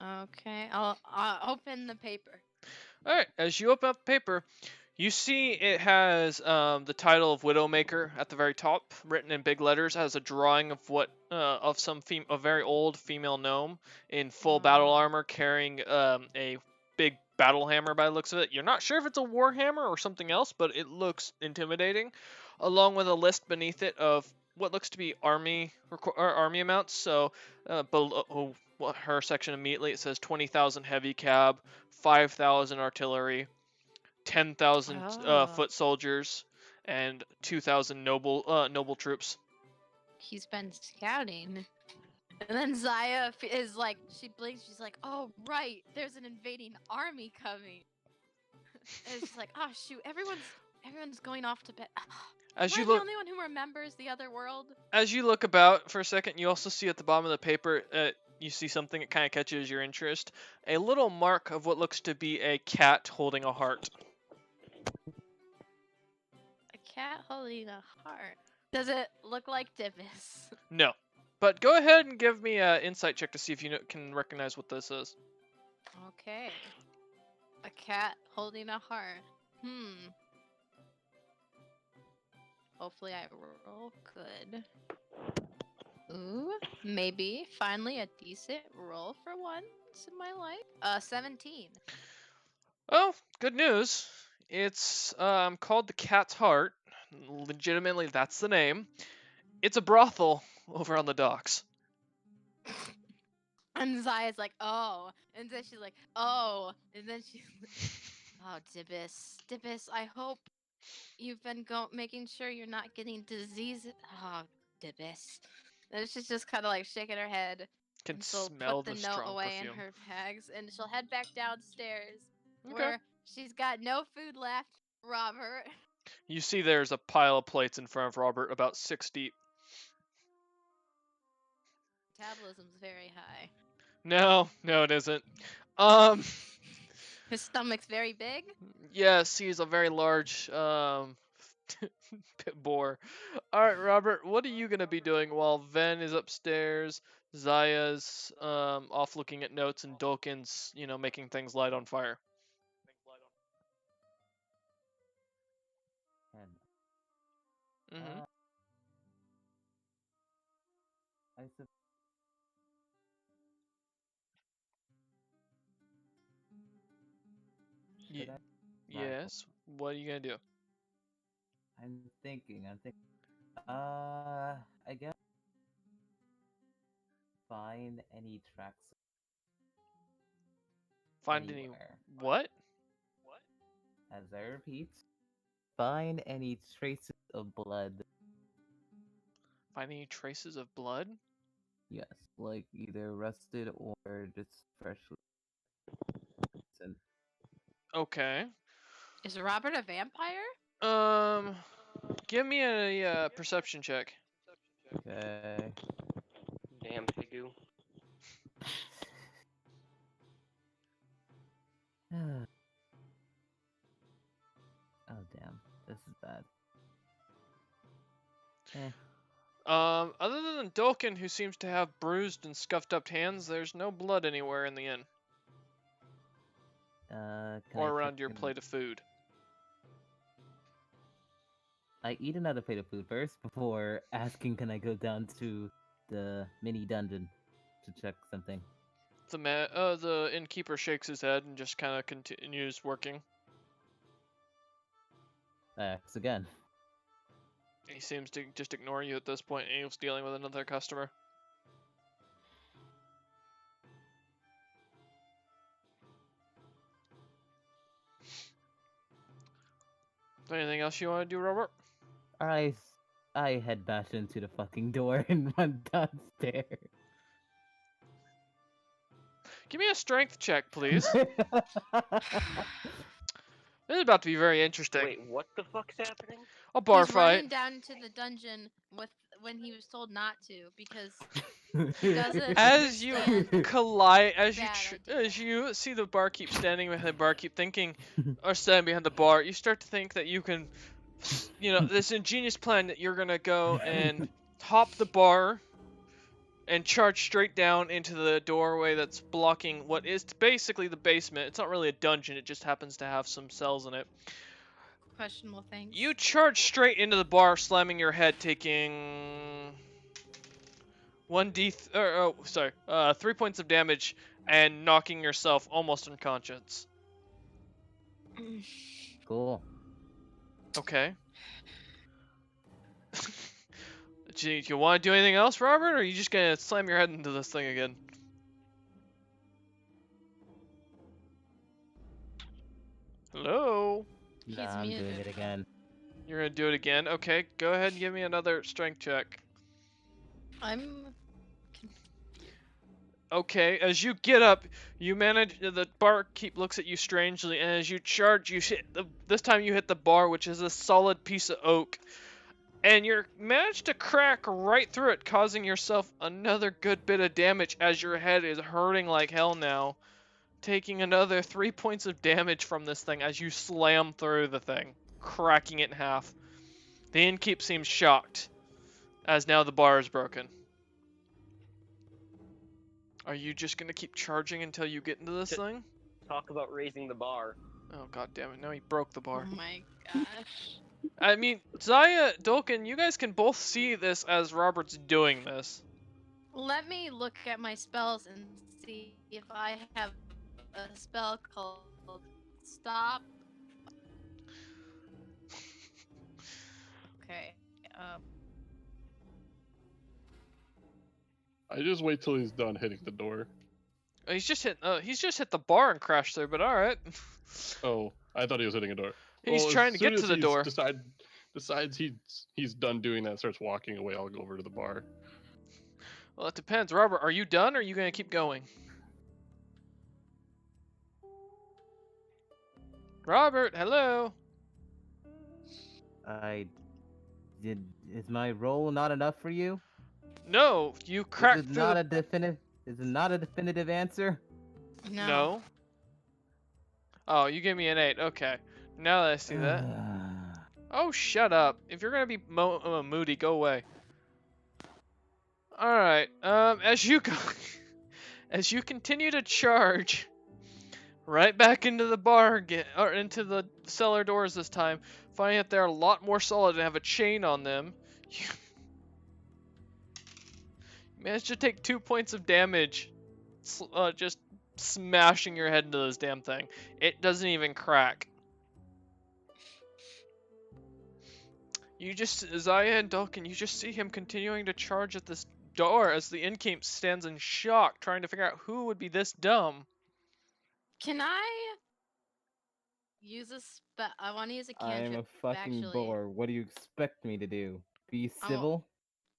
Okay, I'll open the paper. All right, as you open up the paper, you see it has the title of Widowmaker at the very top, written in big letters. It has a drawing of of a very old female gnome in full battle armor, carrying a big battle hammer by the looks of it. You're not sure if it's a war hammer or something else, but it looks intimidating, along with a list beneath it of what looks to be army amounts. So below her section immediately, it says 20,000 heavy cab, 5,000 artillery, 10,000 foot soldiers, and 2,000 noble troops. He's been scouting. And then Zaya is like, she blinks, she's like, oh, right, there's an invading army coming. And it's like, oh, shoot, everyone's going off to bed. As Am you I look, the only one who remembers the other world? as you look about for a second, you also see at the bottom of the paper, you see something that kind of catches your interest. A little mark of what looks to be a cat holding a heart. A cat holding a heart. Does it look like Dibus? No. But go ahead and give me an insight check to see if you can recognize what this is. Okay. A cat holding a heart. Hopefully I roll good. Ooh, maybe. Finally a decent roll for once in my life. 17. Oh, good news. It's called the Cat's Heart. Legitimately, that's the name. It's a brothel over on the docks. And Zaya's like, oh. And then she's like, oh. And then she's like, oh, Dibus. Dibus, I hope you've been making sure you're not getting disease. Oh, Dibus. And she's just kind of like shaking her head. Can And she'll smell put the the note strong away in perfume. her bags, and she'll head back downstairs Okay. where she's got no food left. Robert. You see, there's a pile of plates in front of Robert, about 6 deep. Metabolism's very high. No, it isn't. Um, His stomach's very big. yes, he's a very large pit boar. All right, Robert, what are you gonna be doing while Ven is upstairs, Zaya's off looking at notes, and Dolkin's, making things light on fire? And, Mm-hmm. I sup- should I? Yes. What are you gonna do? I'm thinking. I guess find any tracks Find any anywhere. what? As I repeat, find any traces of blood. Find any traces of blood? Yes, like either rusted or just freshly. And Okay. Is Robert a vampire? Give me a perception check. okay. Damn Pigu. Oh damn, this is bad. Eh. Other than Dolkin, who seems to have bruised and scuffed up hands, there's no blood anywhere in the inn Can or I around check your in- plate of food. I eat another plate of food first before asking can I go down to the mini dungeon to check something. The innkeeper shakes his head and just kind of continues working. Ask again. He seems to just ignore you at this point, and he's dealing with another customer. Is there anything else you want to do, Robert? I head bash into the fucking door and run downstairs. Give me a strength check, please. This is about to be very interesting. Wait, what the fuck's happening? A bar He's running fight. down into the dungeon when he was told not to because he doesn't. As you understand. collide, Bad idea. as you see the barkeep standing behind the barkeep, thinking, or standing behind the bar, you start to think that you can, this ingenious plan that you're gonna go and hop the bar and charge straight down into the doorway that's blocking what is basically the basement. It's not really a dungeon; it just happens to have some cells in it. Questionable things. You charge straight into the bar, slamming your head, taking 3 points of damage, and knocking yourself almost unconscious. Cool. Okay. Do you want to do anything else, Robert, or are you just gonna slam your head into this thing again? Hello? He's Nah, I'm doing muted. it again. You're gonna do it again? Okay, go ahead and give me another strength check. I'm. Okay, as you get up, you manage. The barkeep looks at you strangely, and as you charge, this time you hit the bar, which is a solid piece of oak, and you manage to crack right through it, causing yourself another good bit of damage as your head is hurting like hell now, taking another 3 points of damage from this thing as you slam through the thing, cracking it in half. The innkeep seems shocked, as now the bar is broken. Are you just gonna keep charging until you get into this thing? Talk about raising the bar. Oh god damn it, now he broke the bar. Oh my gosh. I mean, Zaya, Dolkin, you guys can both see this as Robert's doing this. Let me look at my spells and see if I have a spell called Stop. Okay. I just wait till he's done hitting the door. He's just hit the bar and crashed there, but alright. Oh, I thought he was hitting a door. He's Well, trying to as get soon to as the he's door. Decides he's done doing that, starts walking away. I'll go over to the bar. Well, it depends. Robert, are you done or are you going to keep going? Robert, hello? Is my role not enough for you? No, you cracked through the... Is it not a definitive answer? No. Oh, you gave me an 8. Okay. Now that I see that. Oh, shut up. If you're going to be moody, go away. Alright, as you go... as you continue to charge right back into the bar again, or into the cellar doors this time, finding that they're a lot more solid and have a chain on them, you managed to take 2 points of damage, just smashing your head into this damn thing. It doesn't even crack. You just, Zaya and Dulcan, you just see him continuing to charge at this door as the innkeep stands in shock, trying to figure out who would be this dumb. Can I use a spell? I want to use a cantrip. I'm a fucking actually. bore. What do you expect me to do? Be civil?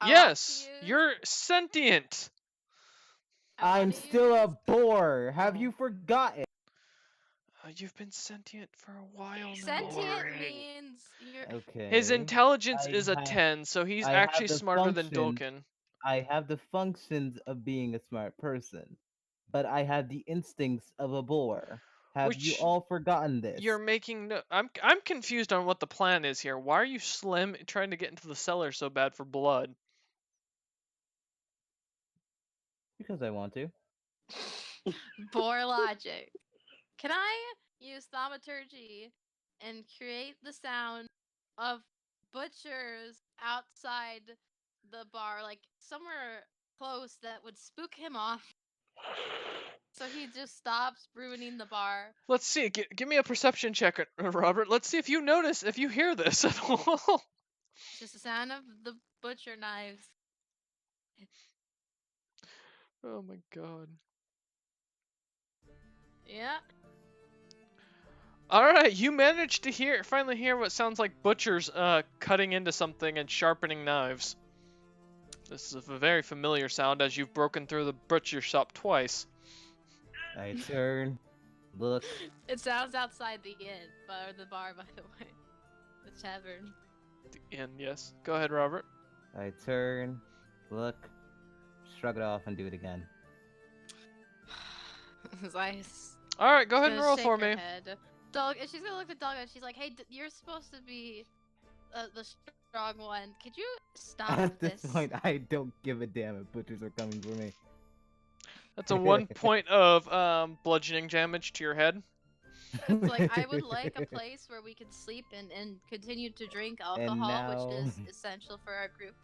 Yes, you're sentient. I'm still a bore. Have you forgotten? You've been sentient for a while now. Sentient means you're... Okay. His intelligence is a 10, so he's actually smarter than Dulcan. I have the functions of being a smart person, but I have the instincts of a bore. Have you all forgotten this? You're making no... I'm confused on what the plan is here. Why are you Slim trying to get into the cellar so bad for blood? Because I want to. Bore logic. Can I use thaumaturgy and create the sound of butchers outside the bar, like somewhere close that would spook him off, so he just stops ruining the bar? Let's see. Give me a perception check, Robert. Let's see if you notice, if you hear this at all. Just the sound of the butcher knives. Oh my god. Yeah. Alright, you managed to finally hear what sounds like butchers cutting into something and sharpening knives. This is a very familiar sound as you've broken through the butcher shop twice. I turn, look. It sounds outside the inn, or the bar, by the way. The tavern. The inn, yes. Go ahead, Robert. I turn, look, shrug it off, and do it again. Alright, go ahead and roll for me. Dog, and she's gonna look at Dog and she's like, "Hey, you're supposed to be the strong one. Could you stop At this?" this point, I don't give a damn if butchers are coming for me. That's a 1 point of bludgeoning damage to your head. It's like, I would like a place where we can sleep and continue to drink alcohol, which is essential for our group.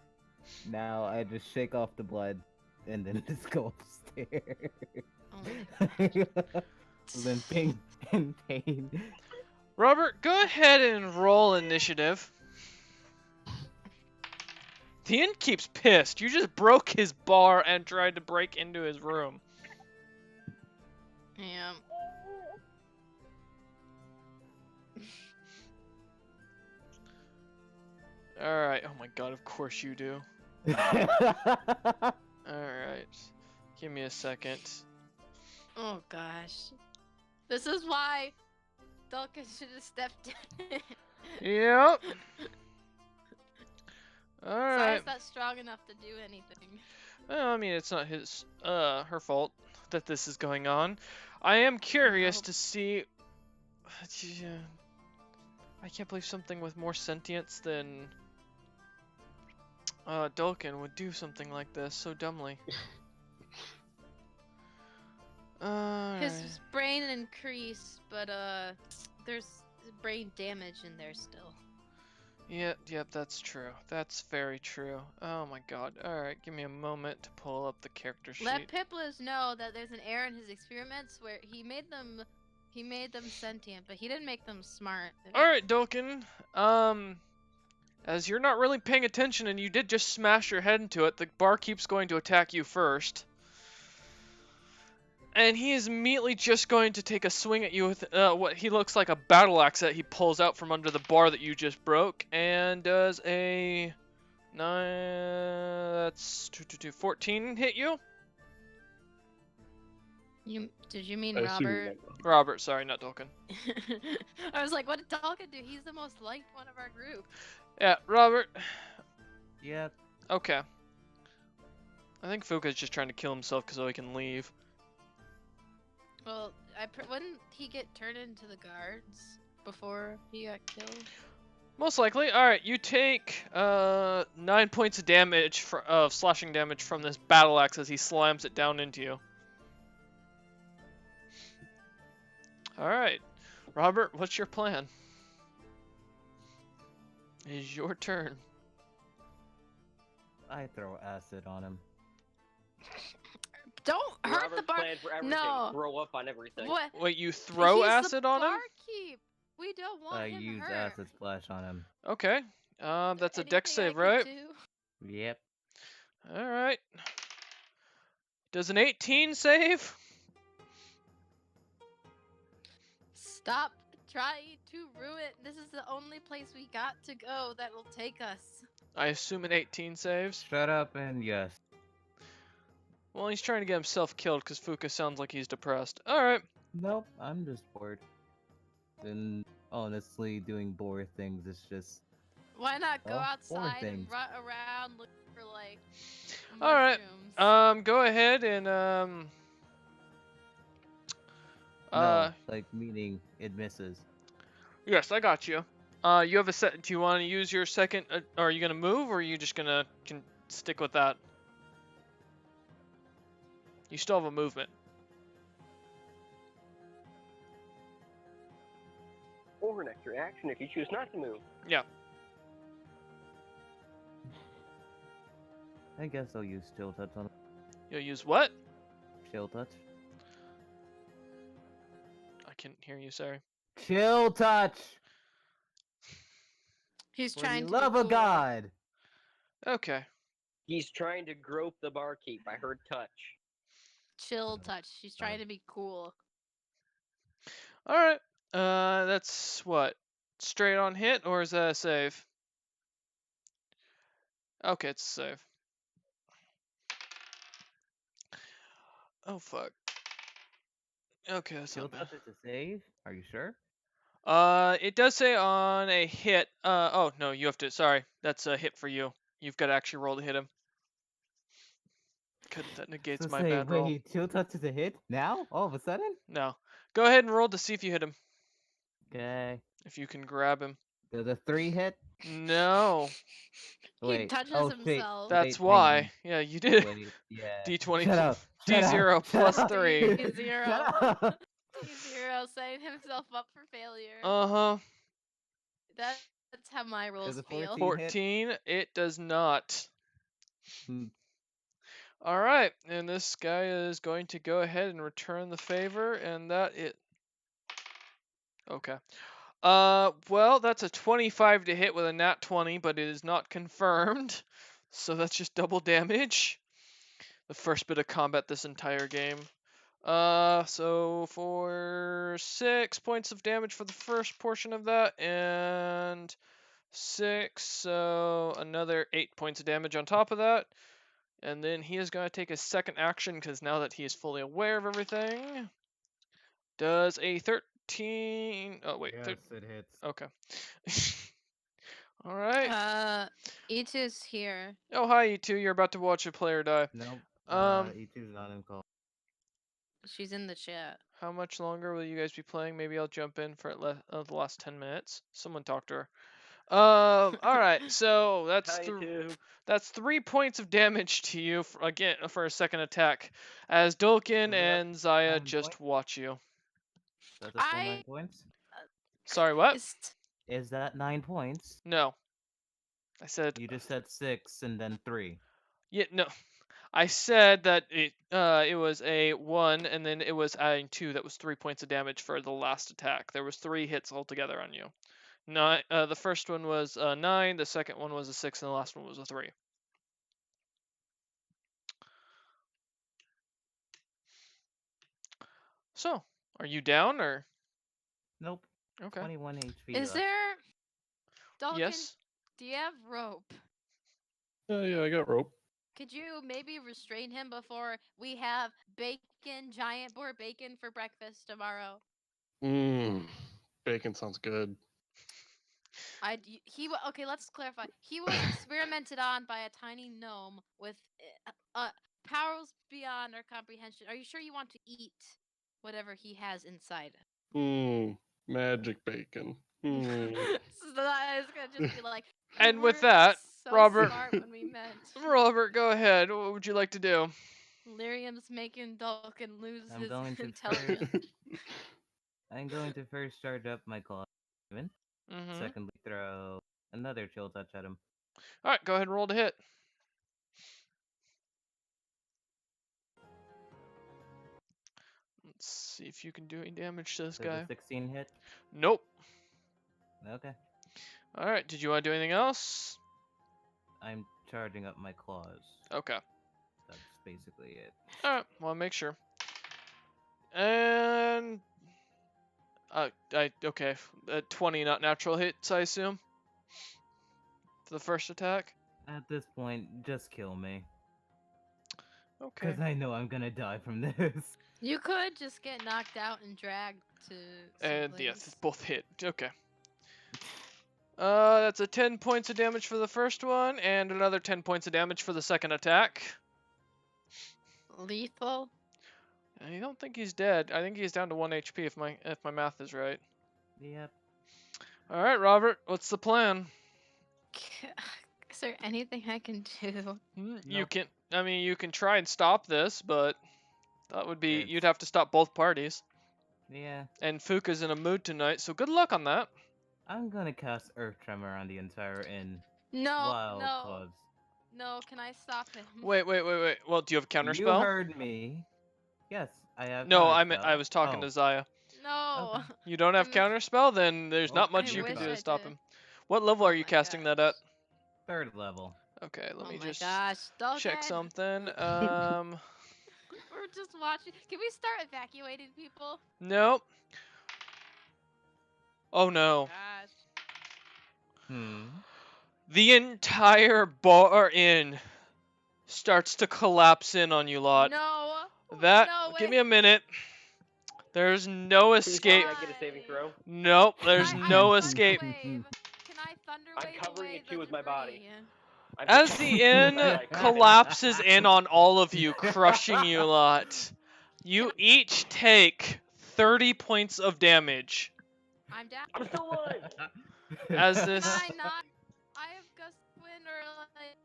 Now I just shake off the blood and then just go upstairs. Oh Limping in pain. Robert, go ahead and roll initiative. The innkeep's pissed. You just broke his bar and tried to break into his room. Yeah. Alright, oh my god, of course you do. Alright. Give me a second. Oh gosh. This is why Dulcan should have stepped in. Yep. Alright. Zaya's not strong enough to do anything. Well, I mean, it's not her fault that this is going on. I am curious to see... I can't believe something with more sentience than Dulcan would do something like this so dumbly. His brain increased, but there's brain damage in there still. Yep, that's true. That's very true. Oh my god. Alright, give me a moment to pull up the character sheet. Let Piplup know that there's an error in his experiments where he made them sentient, but he didn't make them smart. Alright, Dulcan. As you're not really paying attention and you did just smash your head into it, the bar keeps going to attack you first. And he is immediately just going to take a swing at you with what he looks like a battle axe that he pulls out from under the bar that you just broke, and does a That's 14 hit you? Did you mean I assume you Robert? meant- Robert, sorry, not Dolkin. I was like, what did Dolkin do? He's the most liked one of our group. Yeah, Robert. Yep. Okay. I think Fuka's just trying to kill himself so he can leave. Well, wouldn't he get turned into the guards before he got killed? Most likely. Alright, you take 9 points of damage of slashing damage from this battle axe as he slams it down into you. Alright. Robert, what's your plan? It is your turn. I throw acid on him. Don't hurt Robert's the bar. plan for everything. No. Throw up on everything. What? Wait, you throw He's acid the on him? barkeep. We don't want I him use hurt. acid splash on him. Okay. That's a dex Anything I save, could right? do? Yep. Alright. Does an 18 save? Stop trying to ruin. This is the only place we got to go that will take us. I assume an 18 saves. Shut up and yes. Well, he's trying to get himself killed because Fuka sounds like he's depressed. Alright. Nope, I'm just bored. And honestly, doing bored things is just. Why not go Well, more outside and things. run around looking for like Alright, mushrooms? go ahead and, No, like meaning it misses. yes, I got you. You have a set. Do you want to use your second? Are you gonna move, or are you just gonna stick with that? You still have a movement. Or an extra action if you choose not to move. Yeah. I guess I'll use chill touch on him. You'll use what? Chill touch. I can't hear you. Sorry. Chill touch. He's For trying the to be love of cool. God. Okay. He's trying to grope the barkeep. I heard touch. Chill touch. She's trying to be cool. All right. That's what? Straight on hit, or is that a save? Okay, it's a save. Oh fuck. Okay, that's Chill not bad. touch is a save? Are you sure? It does say on a hit. Oh no, you have to. Sorry, that's a hit for you. You've got to actually roll to hit him. Good, that negates So my say, bad roll. wait, chill touch is a hit? Now? All of a sudden? No. Go ahead and roll to see if you hit him. Okay. If you can grab him. Does a 3 hit? No. He Wait. touches oh, shit. himself. That's Wait, hang why. Yeah, you did. on. Wait, yeah. D20 Shut up. Shut D0 up, plus shut up. 3. D0. Shut up. D0 setting himself up for failure. Uh-huh. That's how my rolls a feel. 14 hit? 14. It does not. Hmm. All right, and this guy is going to go ahead and return the favor, and that it. Okay. Well, that's a 25 to hit with a nat 20, but it is not confirmed, so that's just double damage. The first bit of combat this entire game. So for 6 points of damage for the first portion of that, and 6, so another 8 points of damage on top of that. And then he is going to take a second action because now that he is fully aware of everything, does a 13. Oh, wait. Yes, it hits. Okay. All right. E2's here. Oh, hi, E2. You're about to watch a player die. Nope. E2's not in call. She's in the chat. How much longer will you guys be playing? Maybe I'll jump in for the last 10 minutes. Someone talk to her. All right. So that's 3 points of damage to you for a second attack, as Dolkin So and Zaya 9 just points? watch you. That's a full 9 points? Sorry, what? Is that 9 points? No. I said. You just said 6 and then 3. Yeah, no. I said that it was a 1, and then it was adding 2. That was 3 points of damage for the last attack. There was 3 hits altogether on you. The first one was 9, the second one was a 6, and the last one was a 3. So, are you down or? Nope. Okay. 21 HP. Is there? Dalkin, Yes. do you have rope? Yeah, I got rope. Could you maybe restrain him before we have bacon, giant boar bacon for breakfast tomorrow? Mmm. Bacon sounds good. Okay, let's clarify. He was experimented on by a tiny gnome with powers beyond our comprehension. Are you sure you want to eat whatever he has inside? Mmm. Magic bacon. Mmm. So that is gonna just be like. And with "We weren't that, so Robert- smart when we met. Robert, go ahead. What would you like to do? Lyrium's making Dulcan lose I'm his going to intelligence. I'm going to first charge up my claw. Mm-hmm. Secondly, throw another chill touch at him. All right, go ahead and roll to hit. Let's see if you can do any damage to this Does guy. a 16 hit? Nope. Okay. All right. Did you want to do anything else? I'm charging up my claws. Okay. That's basically it. All right. Well, make sure. And okay. 20 not natural hits, I assume. For the first attack. At this point, just kill me. Okay. Because I know I'm gonna die from this. You could just get knocked out and dragged to. And someplace. yes, both hit. Okay. That's a 10 points of damage for the first one, and another 10 points of damage for the second attack. Lethal. I don't think he's dead. I think he's down to 1 HP if my math is right. Yep. All right, Robert, what's the plan? Is there anything I can do? You Nope. can. I mean, you can try and stop this, but that would be It's- you'd have to stop both parties. Yeah. And Fuka's in a mood tonight, so good luck on that. I'm gonna cast Earth Tremor on the entire inn. No, Wild no, claws. no. Can I stop him? Wait. Well, do you have a counter You spell? heard me. Yes, I have. No, counterspell. I was talking Oh, to Zaya. No. Okay. You don't have I'm- counter spell, then there's not Well, much I you can wish do I to stop did. him. What level Oh are you my casting that at? gosh. 3rd level. Okay, let Oh me my just gosh, check Dulcan. something. We're just watching. Can we start evacuating people? Nope. Oh no. Gosh. The entire bar inn starts to collapse in on you lot. No. That No give way. me a minute. There's no Please escape. can I get a saving throw? Nope, there's Can I no thunder escape. wave? Can I thunder I'm wave covering away it too the with my body. debris? I'm As protecting the you inn with my collapses in on all of you, crushing you lot, you each take 30 points of damage. I'm down. I'm still alive. As this, Can I not? I have gust of wind or like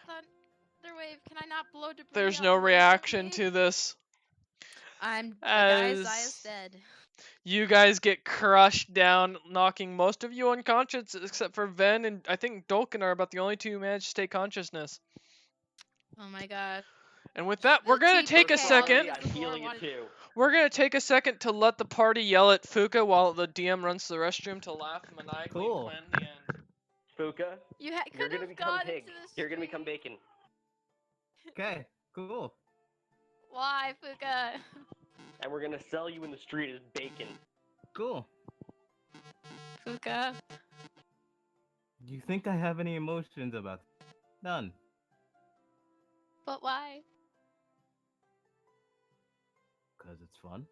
thunder wave. Can I not blow debris? there's out no the way reaction from me? to this. Guys, As Zaya's dead. you guys get crushed down, knocking most of you unconscious, except for Ven and I think Dulcan are about the only two who managed to stay consciousness. Oh my god. And with that, we're gonna Chief take a of second. Chaos I'm is the healing more it too. We're gonna take a second to let the party yell at Fuka while the DM runs to the restroom to laugh maniacally Cool. and plan the end. Fuka, You you're could gonna have become gone pig. into the You're gonna become street. bacon. Okay, cool. Why, Fuka? And we're gonna sell you in the street as bacon. Cool. Fuka. Do you think I have any emotions about this? None. But why? Because it's fun.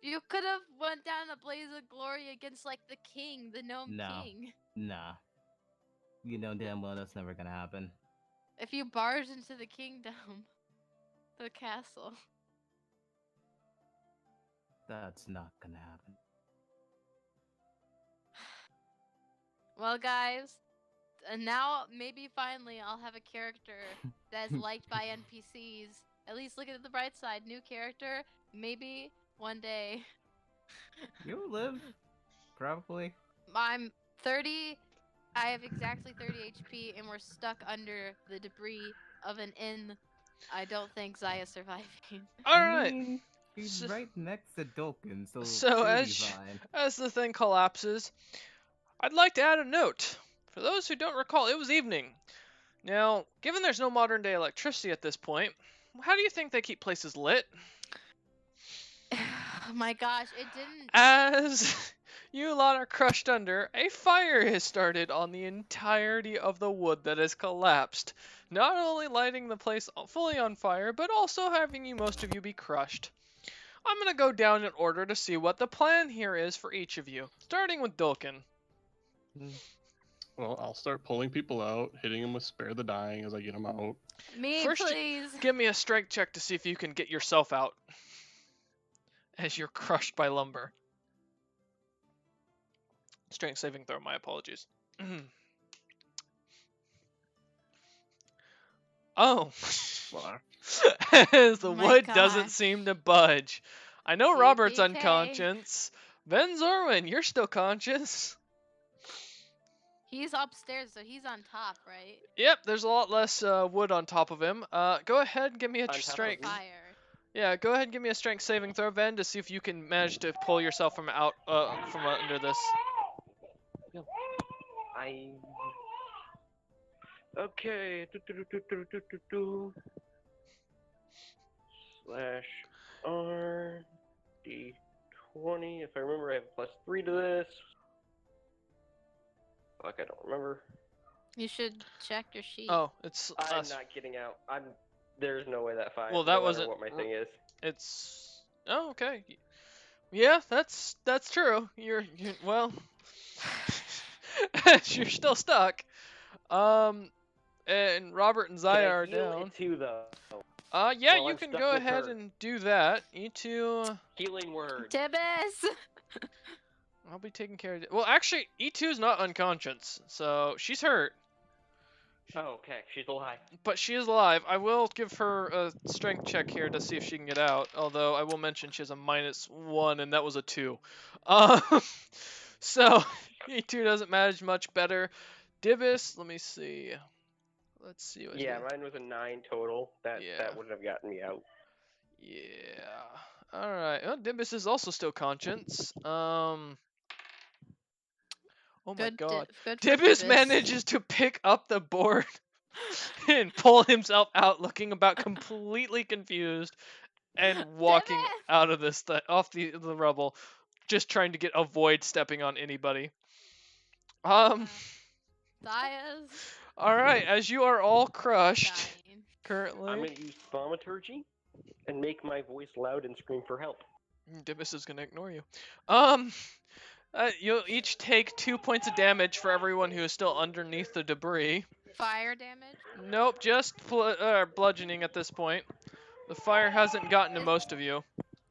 You could have went down a blaze of glory against like the king, the gnome No. king. Nah. You know damn well that's never gonna happen. If you barged into the kingdom, the castle. That's not gonna happen. Well, guys, and now maybe finally I'll have a character that's liked by NPCs. At least look at the bright side. New character. Maybe one day. You'll live. Probably. I'm 30. I have exactly 30 HP, and we're stuck under the debris of an inn. I don't think Zaya's surviving. All right. mean, he's So- right next to Dulcan, so So she'll be as fine. as the thing collapses, I'd like to add a note. For those who don't recall, it was evening. Now, given there's no modern day electricity at this point, how do you think they keep places lit? Oh my gosh, it didn't. As You lot are crushed under. A fire has started on the entirety of the wood that has collapsed, not only lighting the place fully on fire, but also having most of you be crushed. I'm gonna go down in order to see what the plan here is for each of you, starting with Dulkin. Well, I'll start pulling people out, hitting them with Spare the Dying as I get them out. Me, First, please. give me a strength check to see if you can get yourself out as you're crushed by lumber. Strength saving throw, my apologies. Oh. As the Oh my wood doesn't gosh. seem to budge. I know Robert's TPK. unconscious. Ben Zorwin, you're still conscious. He's upstairs, so he's on top, right? Yep, there's a lot less wood on top of him. Go ahead and give me a On top of strength. me? Fire. Yeah, go ahead and give me a strength saving throw, Ben, to see if you can manage to pull yourself from under this. Okay. Slash R D20. If I remember, I have a +3 to this. Fuck, I don't remember. You should check your sheet. Oh, it's I'm not getting out. There's no way that 5. Well, that no matter wasn't- what my thing is. it's oh, okay. Yeah, that's true. You're well, you're still stuck. And Robert and Can I Zaya are heal down. it too, though? Yeah, Well, you I'm can stuck go with ahead her. and do that. You two, Healing word. Tibbus! I'll be taking care of it. Well, actually, E2 is not unconscious, so she's hurt, Oh, okay. She's alive. but she is alive. I will give her a strength check here to see if she can get out. Although I will mention she has a -1, and that was a 2. So E2 doesn't manage much better. Dibus, let me see. Let's see what. Yeah, mine was a 9 total. That Yeah. that wouldn't have gotten me out. Yeah. All right. Well, Dibus is also still conscious. Oh my Good. God. Good for Dibus Tibbus. manages to pick up the board and pull himself out, looking about completely confused, and walking Tibbus! out of this off the rubble, just trying to avoid stepping on anybody. Zaya's All right. As you are all crushed dying. currently, I'm gonna use thaumaturgy and make my voice loud and scream for help. Dibus is gonna ignore you. You'll each take 2 points of damage for everyone who is still underneath the debris. Fire damage? Nope, just bludgeoning at this point. The fire hasn't gotten to most of you.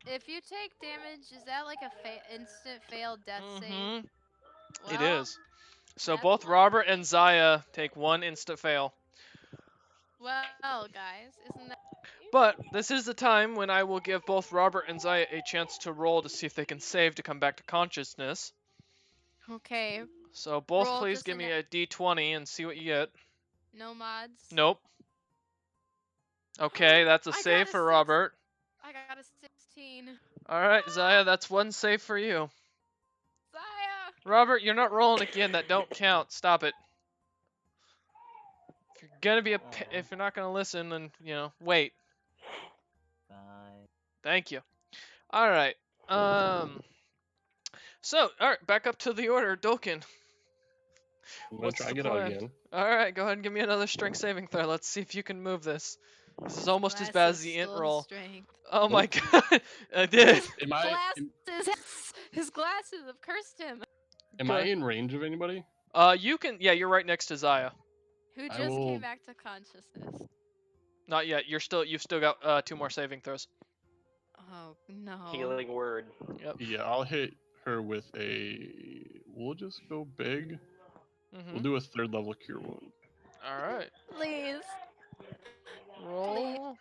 If you take damage, is that like a instant fail death save? Mhm. It Well, is. So that's both not Robert good. and Zaya take 1 instant fail. Well, guys, isn't that... But this is the time when I will give both Robert and Zaya a chance to roll to see if they can save to come back to consciousness. Okay, So both Roll please just give an me a d20 and see what you get. no mods. Nope. Okay, that's a I got save a for 6. Robert. I got a 16. Alright, Zaya, that's 1 save for you. Zaya! Robert, you're not rolling again. That don't count. Stop it. If you're gonna be if you're not gonna listen, then wait. Fine. Thank you. All right. So, all right, back up to the order, Dulkin. I'm gonna What's try the to get out plan? again. All right, go ahead and give me another strength saving throw. Let's see if you can move this. This is almost as bad as the int Glasses roll. stole strength. Oh my god, I did. Am I His glasses have cursed him. am I in range of anybody? You can. Yeah, you're right next to Zaya. Who I just will- came back to consciousness. Not yet. You've still got 2 more saving throws. Oh no. Healing word. Yep. Yeah, I'll hit her with a. We'll just go big. Mhm. We'll do a 3rd level cure wound. All right. Please. Roll.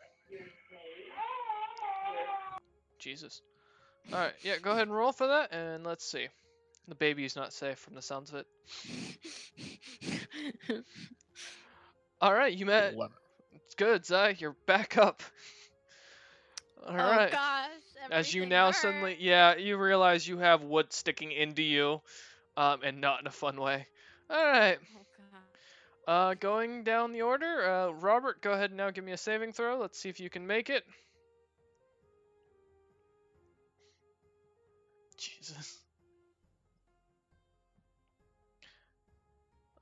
Jesus. All right. Yeah. Go ahead and roll for that, and let's see. The baby's not safe from the sounds of it. All right, you met. 11. It's good, Zai. You're back up. All right. Oh gosh. As you everything now hurts. suddenly, yeah, you realize you have wood sticking into you, and not in a fun way. All right. Oh god. Going down the order. Robert, go ahead and now give me a saving throw. Let's see if you can make it. Jesus.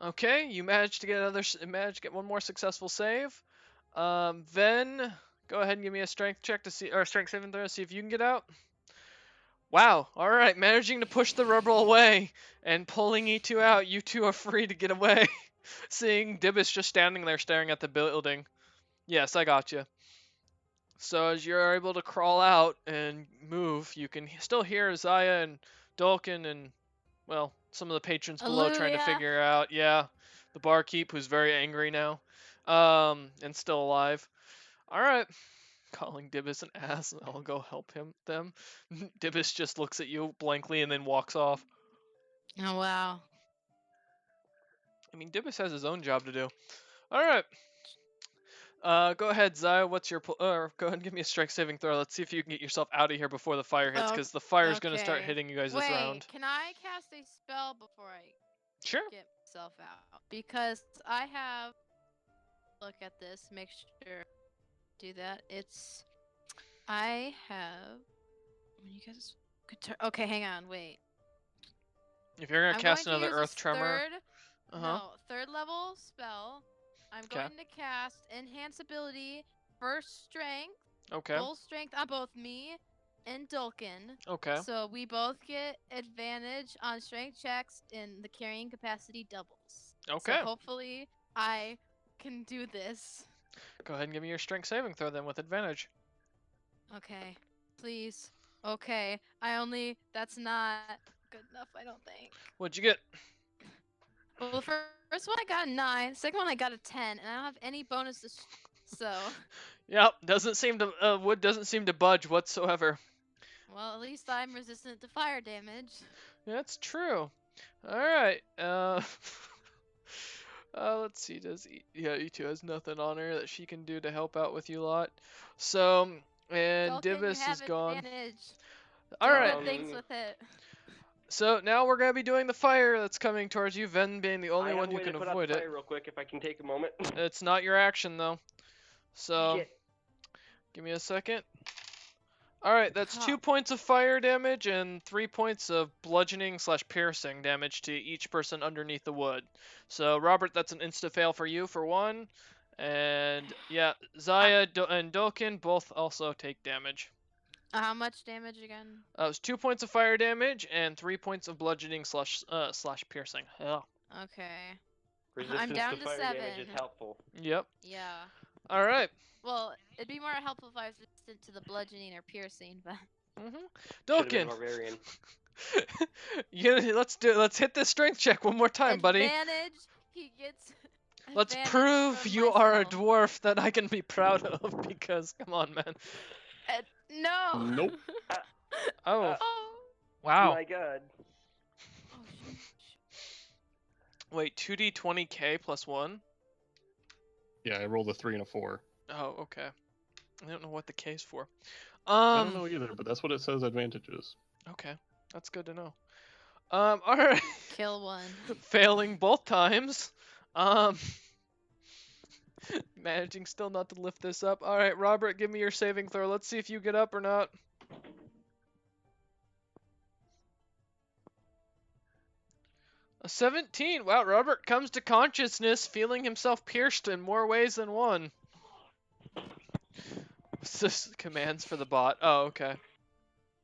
Okay, you managed to get one more successful save. Then go ahead and give me a strength check to see, or strength saving throw to see if you can get out. Wow. All right, managing to push the rubber away and pulling E2 out. You two are free to get away. Seeing Dibbis just standing there staring at the building. Yes, I got you. So as you're able to crawl out and move, you can still hear Zaya and Dulkin and, well, some of the patrons below trying to Aluya. figure out, yeah, the barkeep who's very angry now, and still alive. All right, calling Dibbis an ass, I'll go help them. Dibbis just looks at you blankly and then walks off. Oh wow. I mean, Dibbis has his own job to do. All right. Go ahead, Zaya. What's your go ahead and give me a strength saving throw. Let's see if you can get yourself out of here before the fire hits, Oh, because the fire's gonna start okay. hitting you guys this Wait, round. can I cast a spell before I Sure. get myself out? Because I have look at this, make sure do that. I have when you guys could okay, hang on, wait. If you're gonna I'm cast going to another use earth tremor, no, third level spell. I'm going to cast enhance ability, first strength, Okay. full strength on both me and Dulkin. Okay. So we both get advantage on strength checks and the carrying capacity doubles. Okay. So hopefully I can do this. Go ahead and give me your strength saving throw then with advantage. Okay. Please. Okay. That's not good enough, I don't think. What'd you get? Well, the first one I got a 9, second one I got a 10, and I don't have any bonuses, so. Yep. Wood doesn't seem to budge whatsoever. Well, at least I'm resistant to fire damage. That's true. All right. Let's see. E2 has nothing on her that she can do to help out with you lot. So, and Dulkin, you Divis have is gone. advantage. All Do right. good things with it. So now we're gonna be doing the fire that's coming towards you. Ven being the only I have one a who way can to put out avoid the it. fire real quick if I can take a moment. It's not your action though. So Shit. give me a second. Alright, that's 2 Huh. points of fire damage and 3 points of bludgeoning / piercing damage to each person underneath the wood. So Robert, that's an insta fail for you for one. And yeah, Zaya and Dulkin both also take damage. How much damage again? It was 2 points of fire damage and 3 points of bludgeoning / piercing. Ugh. Okay. Resistance down to to fire damage 7. is helpful. Yep. Yeah. Alright. Well, it'd be more helpful if I was resistant to the bludgeoning or piercing, but. Should've been Dulkin. barbarian. Let's hit this strength check one more time, buddy. Advantage. He gets. Let's advantage prove from you are a myself. dwarf that I can be proud of, because come on, man. No. Nope. Oh, Oh. wow. My god. Oh, shoot. Wait, 2d20k plus 1? Yeah, I rolled a 3 and a 4. Oh, okay. I don't know what the k's for. I don't know either, but that's what it says advantage is. Okay, that's good to know. Alright. Kill one. Failing both times. Managing still not to lift this up. Alright, Robert, give me your saving throw. Let's see if you get up or not. A 17. Wow, Robert comes to consciousness, feeling himself pierced in more ways than one. This commands for the bot. Oh, okay.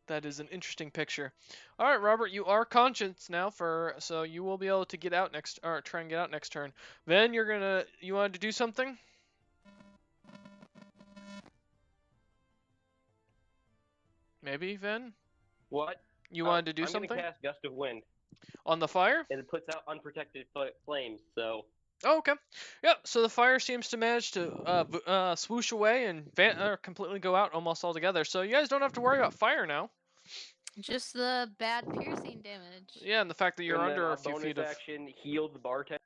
That is an interesting picture. All right, Robert, you are conscious now, so you will be able to get out next, or try and get out next turn. Then you wanted to do something? Maybe, Ven? What? You wanted to do I'm something? gonna cast Gust of Wind, On the fire? and it puts out unprotected flames. So Oh, okay. Yep. So the fire seems to manage to swoosh away and completely go out almost altogether. So you guys don't have to worry about fire now. Just the bad piercing damage. Yeah, and the fact that you're and then under a a few bonus feet of. action, heal the bartender.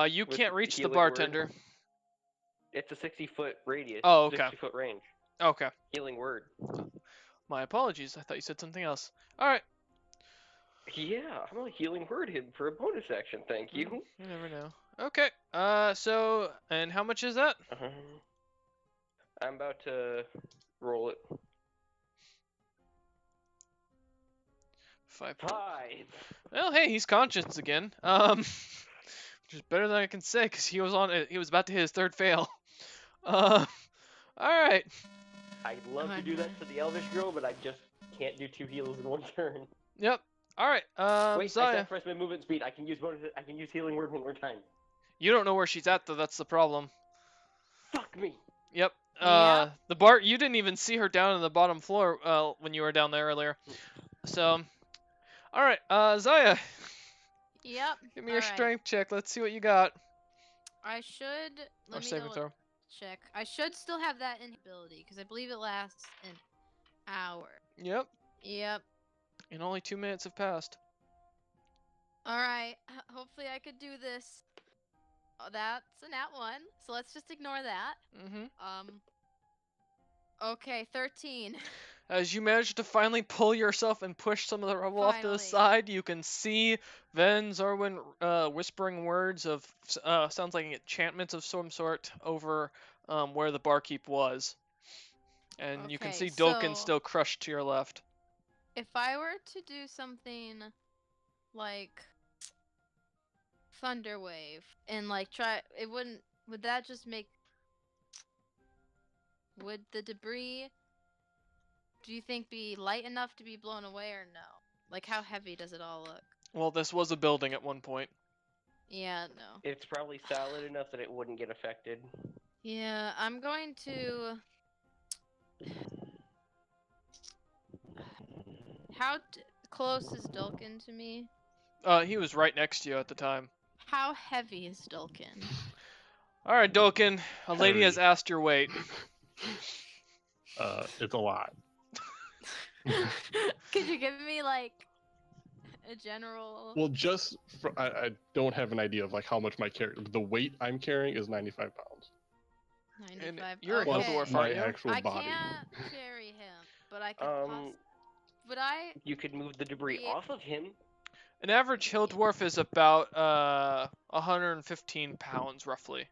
You with can't reach the healing bartender. It's a 60-foot radius. Oh, okay. 60-foot range. Okay. Healing word. My apologies. I thought you said something else. All right. Yeah, I'm a healing word hidden for a bonus action. Thank you. You never know. Okay. So, and how much is that? I'm about to roll it. 5. 5. Well, hey, he's conscious again. which is better than I can say because he was on it. He was about to hit his third fail. All right. I'd love to do that to the Elvish girl, but I just can't do 2 heals in 1 turn. Yep. All right. Wait, I Zaya. sacrificed my movement speed. I can use healing word 1 more time. You don't know where she's at though. That's the problem. Fuck me. Yep. Yep. The bar. You didn't even see her down on the bottom floor when you were down there earlier. So. All right. Zaya. Yep. Give me your alright. strength check. Let's see what you got. I should. Or Let me saving double throw. check. I should still have that in ability because I believe it lasts an hour. Yep. Yep. And only 2 minutes have passed. All right. Hopefully I could do this. Oh, that's a nat 1. So let's just ignore that. Mm-hmm. Okay, 13. As you manage to finally pull yourself and push some of the rubble off to the Finally. side, you can see Ven Zorwin whispering words of sounds like enchantments of some sort over where the barkeep was, and you can Okay, see Dolkin so- still crushed to your left. If I were to do something like Thunder Wave and like try, it wouldn't. Would that just make? Would the debris? Do you think be light enough to be blown away or no? Like how heavy does it all look? Well, this was a building at one point. Yeah, no. It's probably solid enough that it wouldn't get affected. Yeah, I'm going to. How close is Dulkin to me? He was right next to you at the time. How heavy is Dulkin? All right, Dolkin, a lady has Heavy. asked your weight. It's a lot. Could you give me like a general? Well, just I don't have an idea of like how much the weight I'm carrying is 95 pounds. 95. you're a okay. hill dwarf, My aren't you? actual I body. can't carry him, but I could. Um, Would I? You could move the debris Yeah. off of him. An average hill dwarf is about 115 pounds, roughly.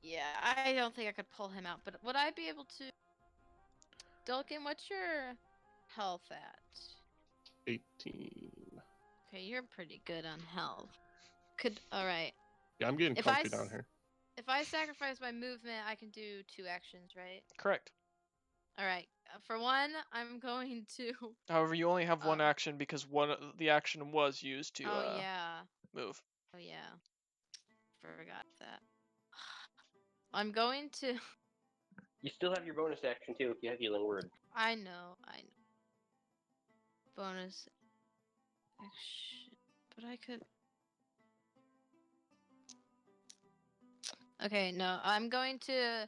Yeah, I don't think I could pull him out, but would I be able to? Dulkin, what's your health at? 18. Okay, you're pretty good on health. All right. Yeah, I'm getting If I comfy down s- here. If I sacrifice my movement, I can do 2 actions, right? Correct. All right. For one, I'm going to. However, you only have one Um, action because the action was used to Oh yeah. move. Oh yeah. Forgot that. I'm going to. You still have your bonus action too if you have healing word. I know. Bonus action, but I could. Okay, no, I'm going to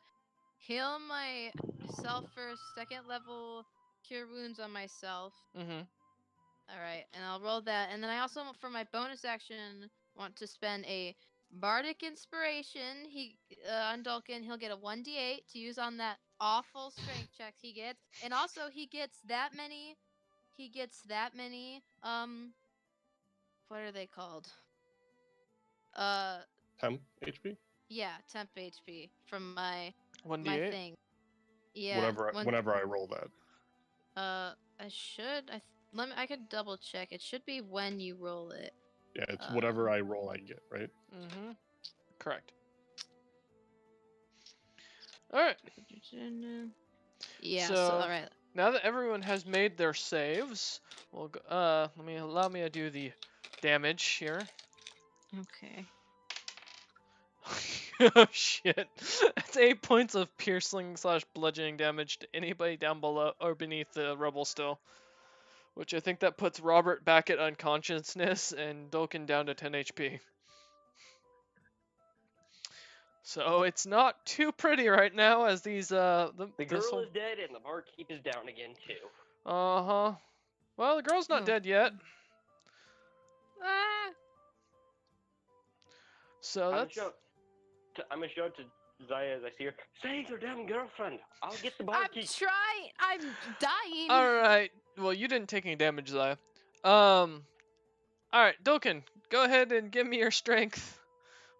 heal myself for 2nd level cure wounds on myself. Mm-hmm. Alright, and I'll roll that. And then I also, for my bonus action, want to spend a Bardic Inspiration. On Dulkin, he'll get a 1d8 to use on that awful strength check he gets. And also, he gets that many, what are they called? 10 HP? Yeah, temp HP from my 1d8. thing. Yeah. Whenever I roll that. I should. I could double check. It should be when you roll it. Yeah, it's whatever I roll I get, right? Mm-hmm. Correct. All right. Yeah. So, So- all right. Now that everyone has made their saves, we'll go, allow me to do the damage here. Okay. Oh shit. That's 8 points of piercing / bludgeoning damage to anybody down below or beneath the rubble still. Which I think that puts Robert back at unconsciousness and Dolkin down to 10 HP. So it's not too pretty right now as these The girl is dead and the barkeep is down again too. Uh-huh. Well, the girl's not Oh. dead yet. Ah! So I'm that's gonna shout to Zaya as I see her. Save your damn girlfriend. I'll get the I'm barkeep. trying. I'm dying. Alright. Well, you didn't take any damage, Zaya. Alright, Dolkin, go ahead and give me your strength.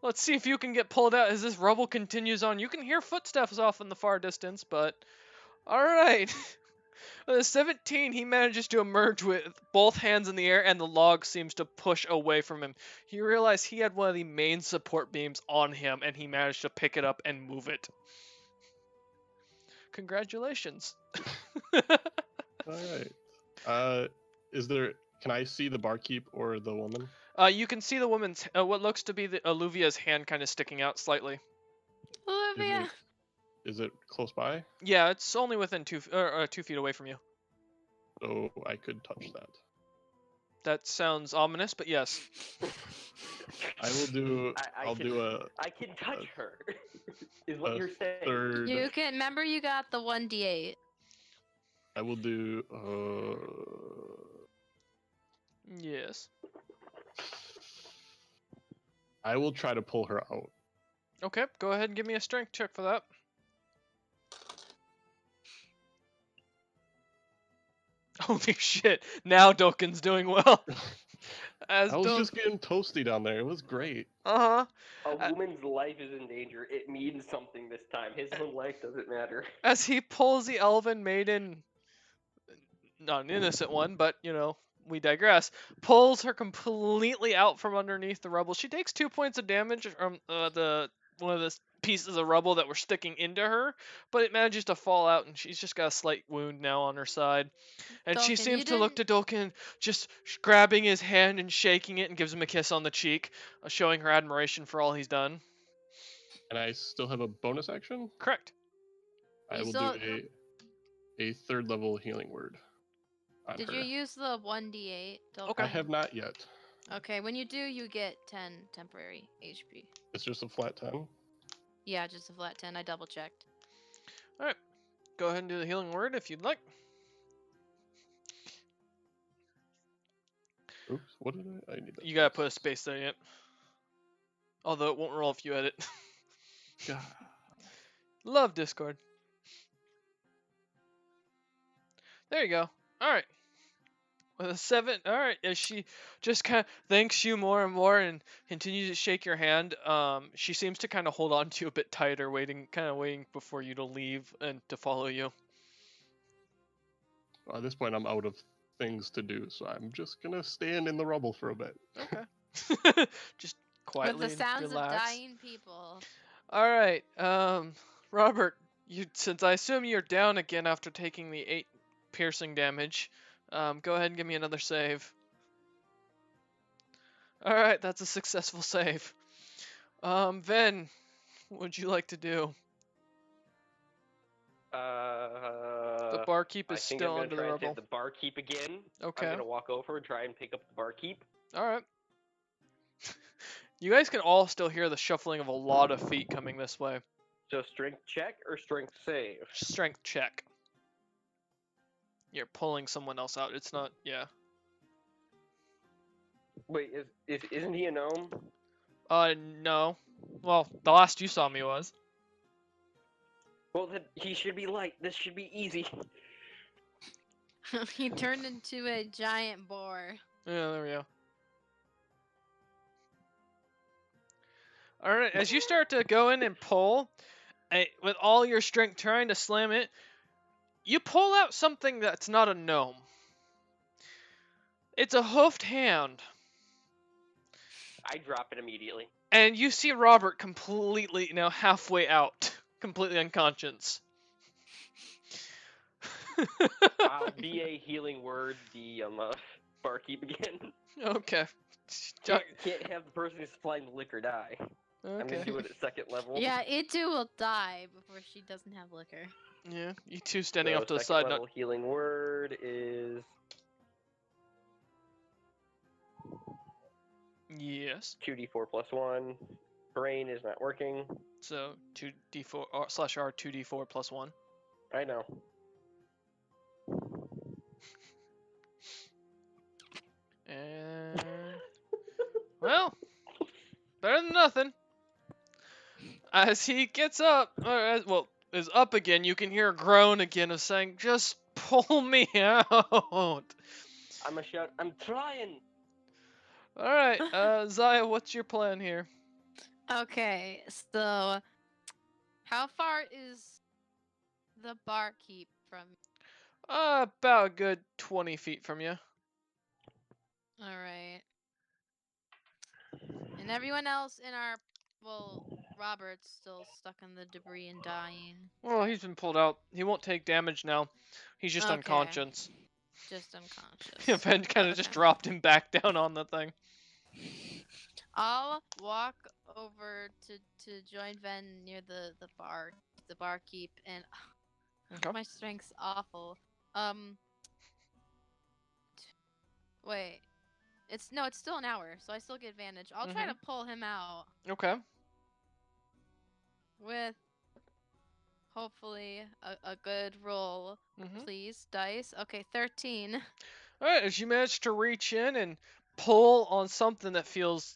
Let's see if you can get pulled out as this rubble continues on. You can hear footsteps off in the far distance, but... Alright. With a 17, he manages to emerge with both hands in the air, and the log seems to push away from him. You realize he had one of the main support beams on him, and he managed to pick it up and move it. Congratulations. All right. Is there? Can I see the barkeep or the woman? You can see the woman's, what looks to be the Aluvia's hand kind of sticking out slightly. Olivia. Is it close by? Yeah, it's only within 2 feet away from you. So I could touch that. That sounds ominous, but yes. I will do. I'll do a I can touch her. Is what you're saying. third. You can remember you got the 1d8. I will do. Yes. I will try to pull her out. Okay, go ahead and give me a strength check for that. Holy shit! Now Doken's doing well. I was just getting toasty down there. It was great. Uh-huh. A woman's life is in danger. It means something this time. His own life doesn't matter. As he pulls the elven maiden, not an innocent one, but you know, we digress, pulls her completely out from underneath the rubble. She takes 2 points of damage from one of the pieces of rubble that were sticking into her, but it manages to fall out, and she's just got a slight wound now on her side. And she Dolken, seems you to look to Dolken, just grabbing his hand and shaking it, and gives him a kiss on the cheek, showing her admiration for all he's done. And I still have a bonus action. Correct. I You will still- do a third level healing word. On Did her. you use the 1d8? Okay. I have not yet. Okay, when you do, you get 10 temporary HP. It's just a flat 10. Yeah, just a flat 10. I double checked. Go ahead and do the healing word if you'd like. Oops, what did I need that. You gotta put a space there yet. Although it won't roll if you edit. God. Love Discord. There you go. Alright. With a 7, alright, as she just kind of thanks you more and more and continues to shake your hand, she seems to kind of hold on to you a bit tighter, waiting before you to leave and to follow you. Well, at this point, I'm out of things to do, so I'm just gonna stand in the rubble for a bit. Okay. Just quietly With the sounds relax. of dying people. Alright, Robert, since I assume you're down again after taking the 8 piercing damage, go ahead and give me another save. Alright, that's a successful save. Ven, what would you like to do? The barkeep I is think still I'm gonna under try the and save rubble. the barkeep again. Okay. I'm gonna walk over and try and pick up the barkeep. Alright. You guys can all still hear the shuffling of a lot of feet coming this way. So strength check or strength save? Strength check. You're pulling someone else out. It's not, yeah. Wait, isn't he a gnome? No. Well, the last you saw me was. Well, then he should be light. This should be easy. He turned into a giant boar. Yeah, there we go. Alright, as you start to go in and pull, with all your strength trying to slam it, you pull out something that's not a gnome. It's a hoofed hand. I drop it immediately. And you see Robert completely, halfway out. Completely unconscious. I'll be a healing word, the barkeep again. Okay. Can't have the person who's supplying the liquor die. I'm Okay. gonna do it at second level. Yeah, it too will die before she doesn't have liquor. Yeah, you two standing So off to the second side. level healing word is Yes. 2d4 plus 1. Brain is not working. So 2d4 /R 2d4 plus 1. I know. And well, better than nothing. As he gets up, is up again, you can hear a groan again of saying, "Just pull me out." I'm a shout. I'm trying. All right, Zaya, what's your plan here? Okay, so how far is the barkeep from? About a good 20 feet from you. All right. And everyone else in our, well, Robert's still stuck in the debris and dying. Well, he's been pulled out. He won't take damage now. He's just Okay. unconscious. Just unconscious. Ben kind of just Okay. dropped him back down on the thing. I'll walk over to join Ven near the barkeep, and Okay. my strength's awful. Wait. It's still an hour, so I still get advantage. I'll try to pull him out Okay. with hopefully a good roll. Please, dice. Okay, 13. Alright, as you manage to reach in and pull on something that feels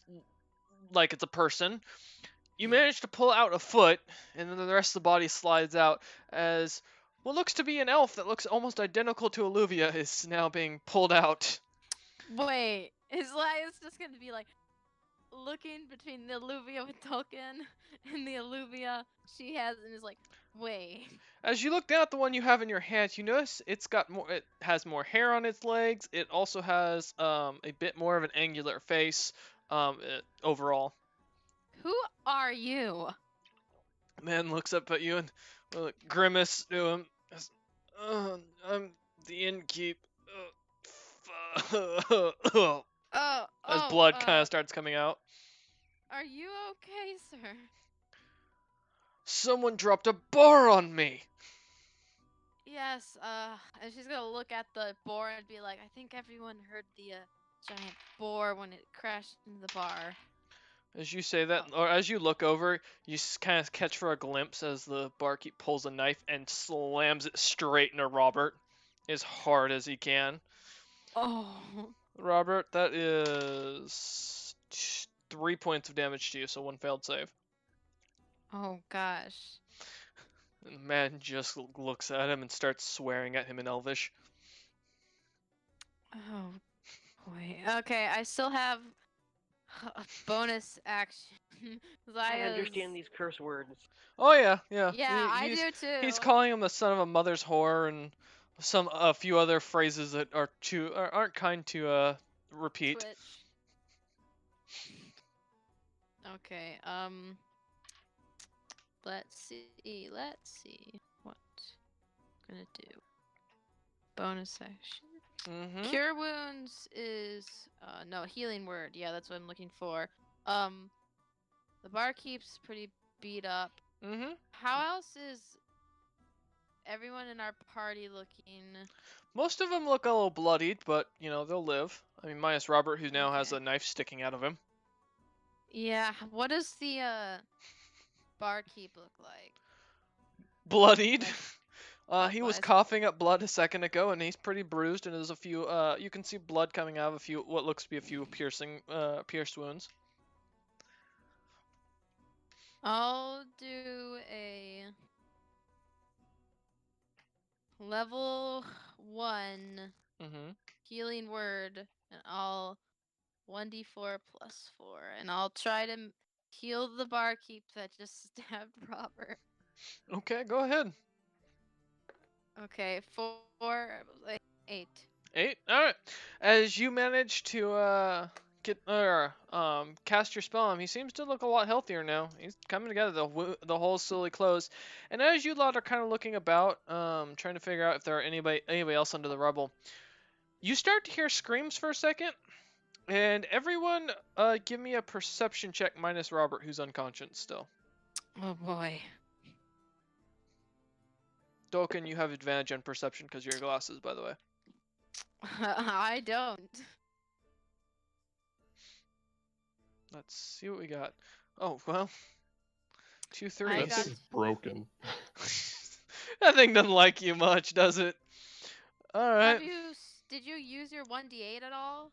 like it's a person, you manage to pull out a foot, and then the rest of the body slides out as what looks to be an elf that looks almost identical to Alluvia is now being pulled out. Wait, is Elias just gonna be like looking between the Alluvia with Tolkien and the Alluvia she has, and is like, wait. As you look down at the one you have in your hand, you notice it has more hair on its legs. It also has a bit more of an angular face overall. Who are you? Man looks up at you and with a grimace to him. I'm the innkeep. As blood kind of starts coming out. Are you okay, sir? Someone dropped a bar on me. Yes, and she's gonna look at the boar and be like, I think everyone heard the giant boar when it crashed into the bar. As you say that, or as you look over, you kind of catch for a glimpse as the barkeep pulls a knife and slams it straight into Robert as hard as he can. Oh. Robert, that is 3 points of damage to you, so 1 failed save. Oh gosh. And the man just looks at him and starts swearing at him in Elvish. Oh boy. Okay, I still have a bonus action. I understand these curse words. Oh yeah. Yeah, I do too. He's calling him the son of a mother's whore and a few other phrases that aren't kind to repeat. Twitch. Okay, let's see what I'm gonna do. Bonus action. Cure wounds is no, healing word. Yeah, that's what I'm looking for. The barkeep's pretty beat up. How else is everyone in our party looking? Most of them look a little bloodied, but you know they'll live. I mean, minus Robert, who now has a knife sticking out of him. Yeah, what does the barkeep look like? Bloodied. He was coughing up blood a second ago, and he's pretty bruised, and there's a few. You can see blood coming out of a few, what looks to be a few pierced wounds. I'll do a level 1 healing word, and I'll 1d4 plus 4, and I'll try to heal the barkeep that just stabbed Robert. Okay, go ahead. Okay, 8. 8. All right. As you manage to cast your spell on him, he seems to look a lot healthier now. He's coming together. The hole's slowly closed, and as you lot are kind of looking about, trying to figure out if there are anybody else under the rubble, you start to hear screams for a second, and everyone, give me a perception check minus Robert, who's unconscious still. Oh boy. Dolkin, you have advantage on perception because of your glasses, by the way. I don't. Let's see what we got. Oh, well. 2 3s. That thing's broken. That thing doesn't like you much, does it? Alright. Did you use your 1d8 at all?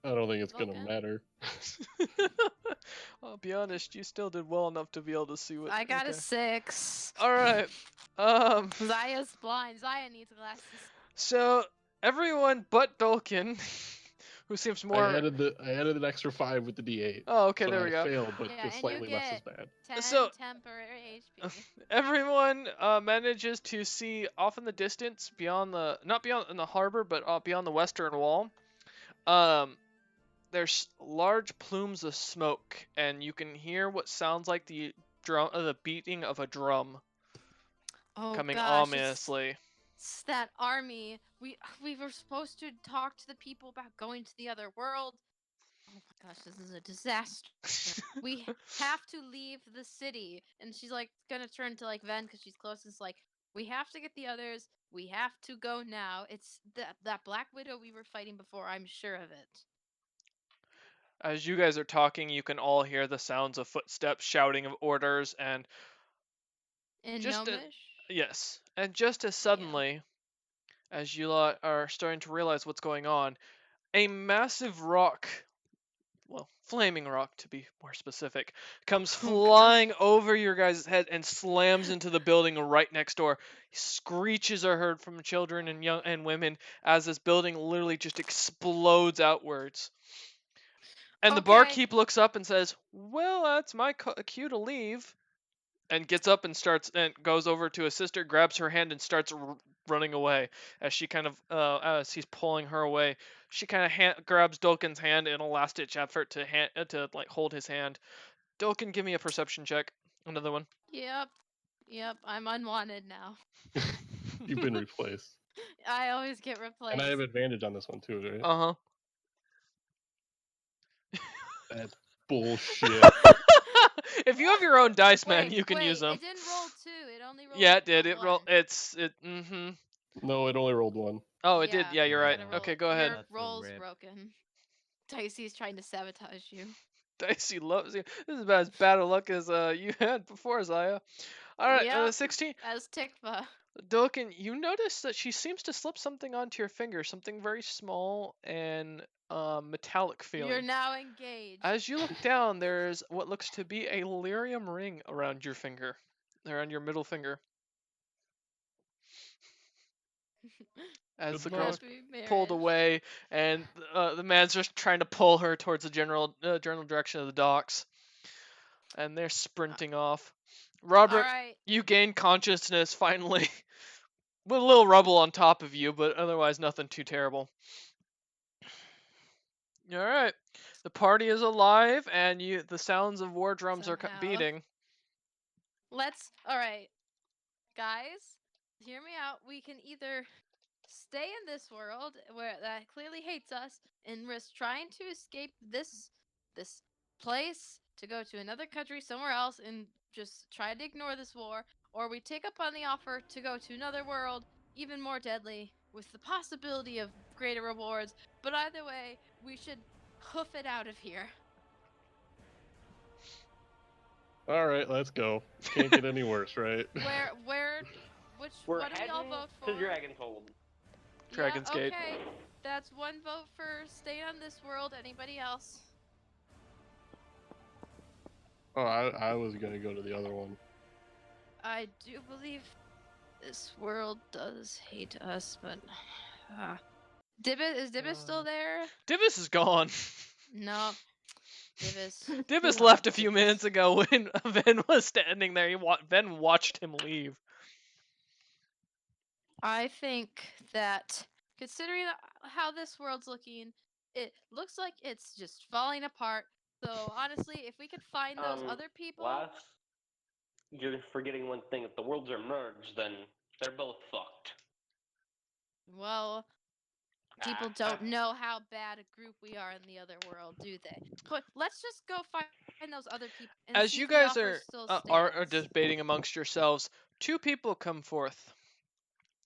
I don't think it's gonna matter. I'll be honest, you still did well enough to be able to see what. I got a 6. Alright. Zaya's blind. Zaya needs glasses. So everyone but Dolkin, Who seems I more? added an extra 5 with the D8. Oh, okay, So there I we go. failed, but Yeah, just and you slightly less is get bad. 10 So- temporary HP. Everyone manages to see off in the distance, not beyond in the harbor, but beyond the western wall. There's large plumes of smoke, and you can hear what sounds like the beating of a drum Oh coming gosh, ominously. it's that army. We were supposed to talk to the people about going to the other world. Oh my gosh, this is a disaster. We have to leave the city. And she's like gonna turn to like Ven because she's closest. Like, we have to get the others. We have to go now. It's that Black Widow we were fighting before. I'm sure of it. As you guys are talking, you can all hear the sounds of footsteps, shouting of orders, and In just Gnomish. yes, and just as suddenly, as you lot are starting to realize what's going on, a massive rock, well, flaming rock to be more specific, comes flying over your guys' head and slams into the building right next door. Screeches are heard from children and young and women as this building literally just explodes outwards. And the Okay. barkeep looks up and says, "Well, that's my cue to leave." And gets up and goes over to his sister, grabs her hand, and starts running away. As she kind of as he's pulling her away, she kind of grabs Dolkin's hand in a last ditch effort to like hold his hand. Dolkin, give me a perception check. Another one. Yep. I'm unwanted now. You've been replaced. I always get replaced. And I have advantage on this one too, right? Uh-huh. That's bullshit. If you have your own dice, man, Wait, you can use them. It didn't roll 2. It only rolled. Yeah, it did. a It rolled. one. Mm-hmm. No, it only rolled 1. Oh, it did. Yeah, you're you right. gotta roll- Okay, go ahead. Your That's a roll's rip. broken. Dicey's trying to sabotage you. Dicey loves you. This is about as bad of luck as you had before, Zaya. All right, Yep. 16. As Tikva. Dolkin, you notice that she seems to slip something onto your finger, something very small and metallic feeling. You're now engaged. As you look down, there's what looks to be a lyrium ring around your finger, around your middle finger. As the Good girl's Happy pulled marriage. away, and the man's just trying to pull her towards the general direction of the docks, and they're sprinting off. Robert, Alright. you gain consciousness finally, with a little rubble on top of you, but otherwise nothing too terrible. All right, the party is alive, and the sounds of war drums are Somehow. beating. Alright. Guys, hear me out. We can either stay in this world where that clearly hates us and risk trying to escape this place to go to another country somewhere else and just try to ignore this war, or we take up on the offer to go to another world even more deadly with the possibility of greater rewards. But either way, we should hoof it out of here. All right, let's go. Can't get any worse, right? What We're do we all heading vote for? to Dragonfold. Dragon's Gate. Okay, that's one vote for staying on this world. Anybody else? Oh, I was gonna go to the other one. I do believe this world does hate us, but is Dibbis still there? Divis is gone. No, Dibbis. Divis left a few minutes ago when Ven was standing there. Ven watched him leave. I think that considering how this world's looking, it looks like it's just falling apart. So honestly, if we could find those other people, Lass, you're forgetting one thing. If the worlds are merged, then they're both fucked. well, people don't know how bad a group we are in the other world, do they? But let's just go find those other people. And As see you if the guys offer still are stands. debating amongst yourselves, two people come forth.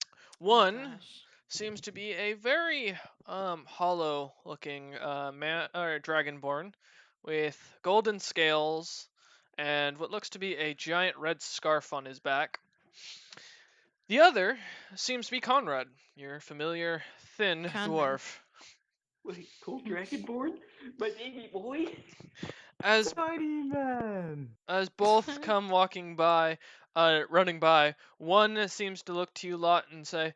Oh, One gosh. seems to be a very hollow-looking man or dragonborn with golden scales and what looks to be a giant red scarf on his back. The other seems to be Conrad, your familiar thin Conrad. dwarf. Wait, cool Dragonborn? My baby boy? As Tiny man. both come running by, one seems to look to you lot and say,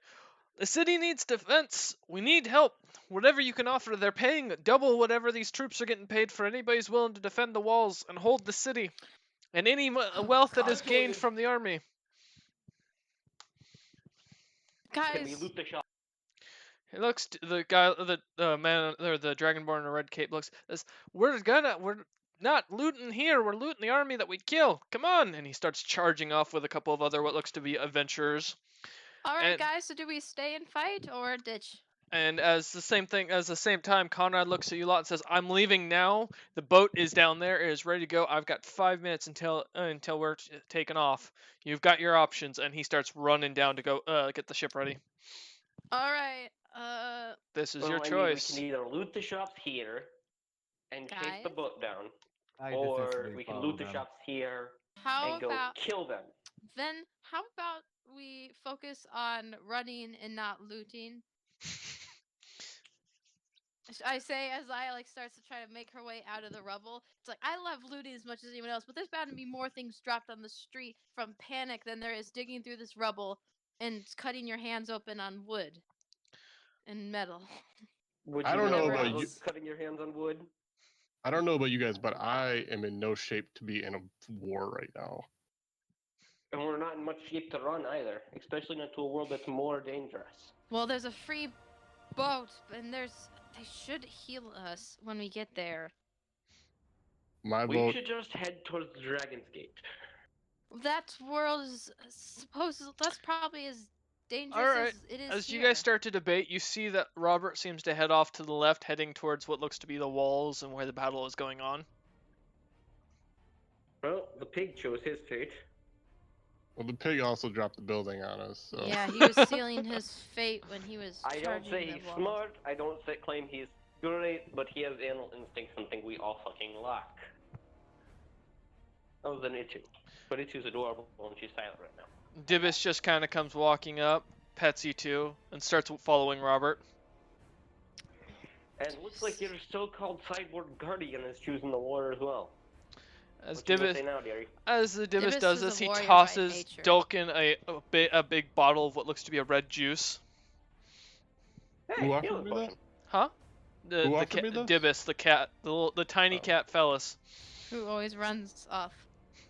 The city needs defense. We need help. Whatever you can offer, they're paying double whatever these troops are getting paid for. Anybody's willing to defend the walls and hold the city, and any wealth that is gained God. from the army. Can we Guys, loot the shop? He looks the guy, the man, or the dragonborn in a red cape looks. Says, we're not looting here. We're looting the army that we'd kill. Come on! And he starts charging off with a couple of other what looks to be adventurers. all right, And- guys. So do we stay and fight or ditch? And as the same time, Conrad looks at you lot and says, "I'm leaving now. The boat is down there. It is ready to go. I've got 5 minutes until we're taking off. You've got your options." And he starts running down to go get the ship ready. All right. This is Well, your I mean, choice. we can either loot the shops here and chase the Guys? boat down, I just or instantly we can follow loot the them. shops here How and go about kill them. then? How about we focus on running and not looting? I say as I starts to try to make her way out of the rubble. It's like I love looting as much as anyone else, but there's bound to be more things dropped on the street from panic than there is digging through this rubble and cutting your hands open on wood and metal. Would I you don't know rather about have you- cutting your hands on wood? I don't know about you guys, but I am in no shape to be in a war right now. And we're not in much shape to run either, especially not to a world that's more dangerous. Well, there's a free boat, and they should heal us when we get there. My We vote. should just head towards the Dragon's Gate. That world is that's probably as dangerous Alright, as it is As you here. guys start to debate, you see that Robert seems to head off to the left, heading towards what looks to be the walls and where the battle is going on. Well, the pig chose his fate. Well, the pig also dropped the building on us. So. Yeah, he was sealing his fate when he was I don't charging say the he's wall. smart, I don't claim he's great, but he has animal instinct, something we all fucking lack. Other than Itu. But Itu's adorable and she's silent right now. Dibis just kind of comes walking up, pets you two, and starts following Robert. And looks like your so-called cyborg guardian is choosing the war as well. As What you gonna Dibis, say now, dearie? as the Dibis Dibis does is a this, he warrior by tosses nature. Dulkin a big bottle of what looks to be a red juice. Hey, Who offered healing me potion. that? Huh? Who The offered me this? Dibis, the cat, the tiny Oh. cat Fellas. Who always runs off,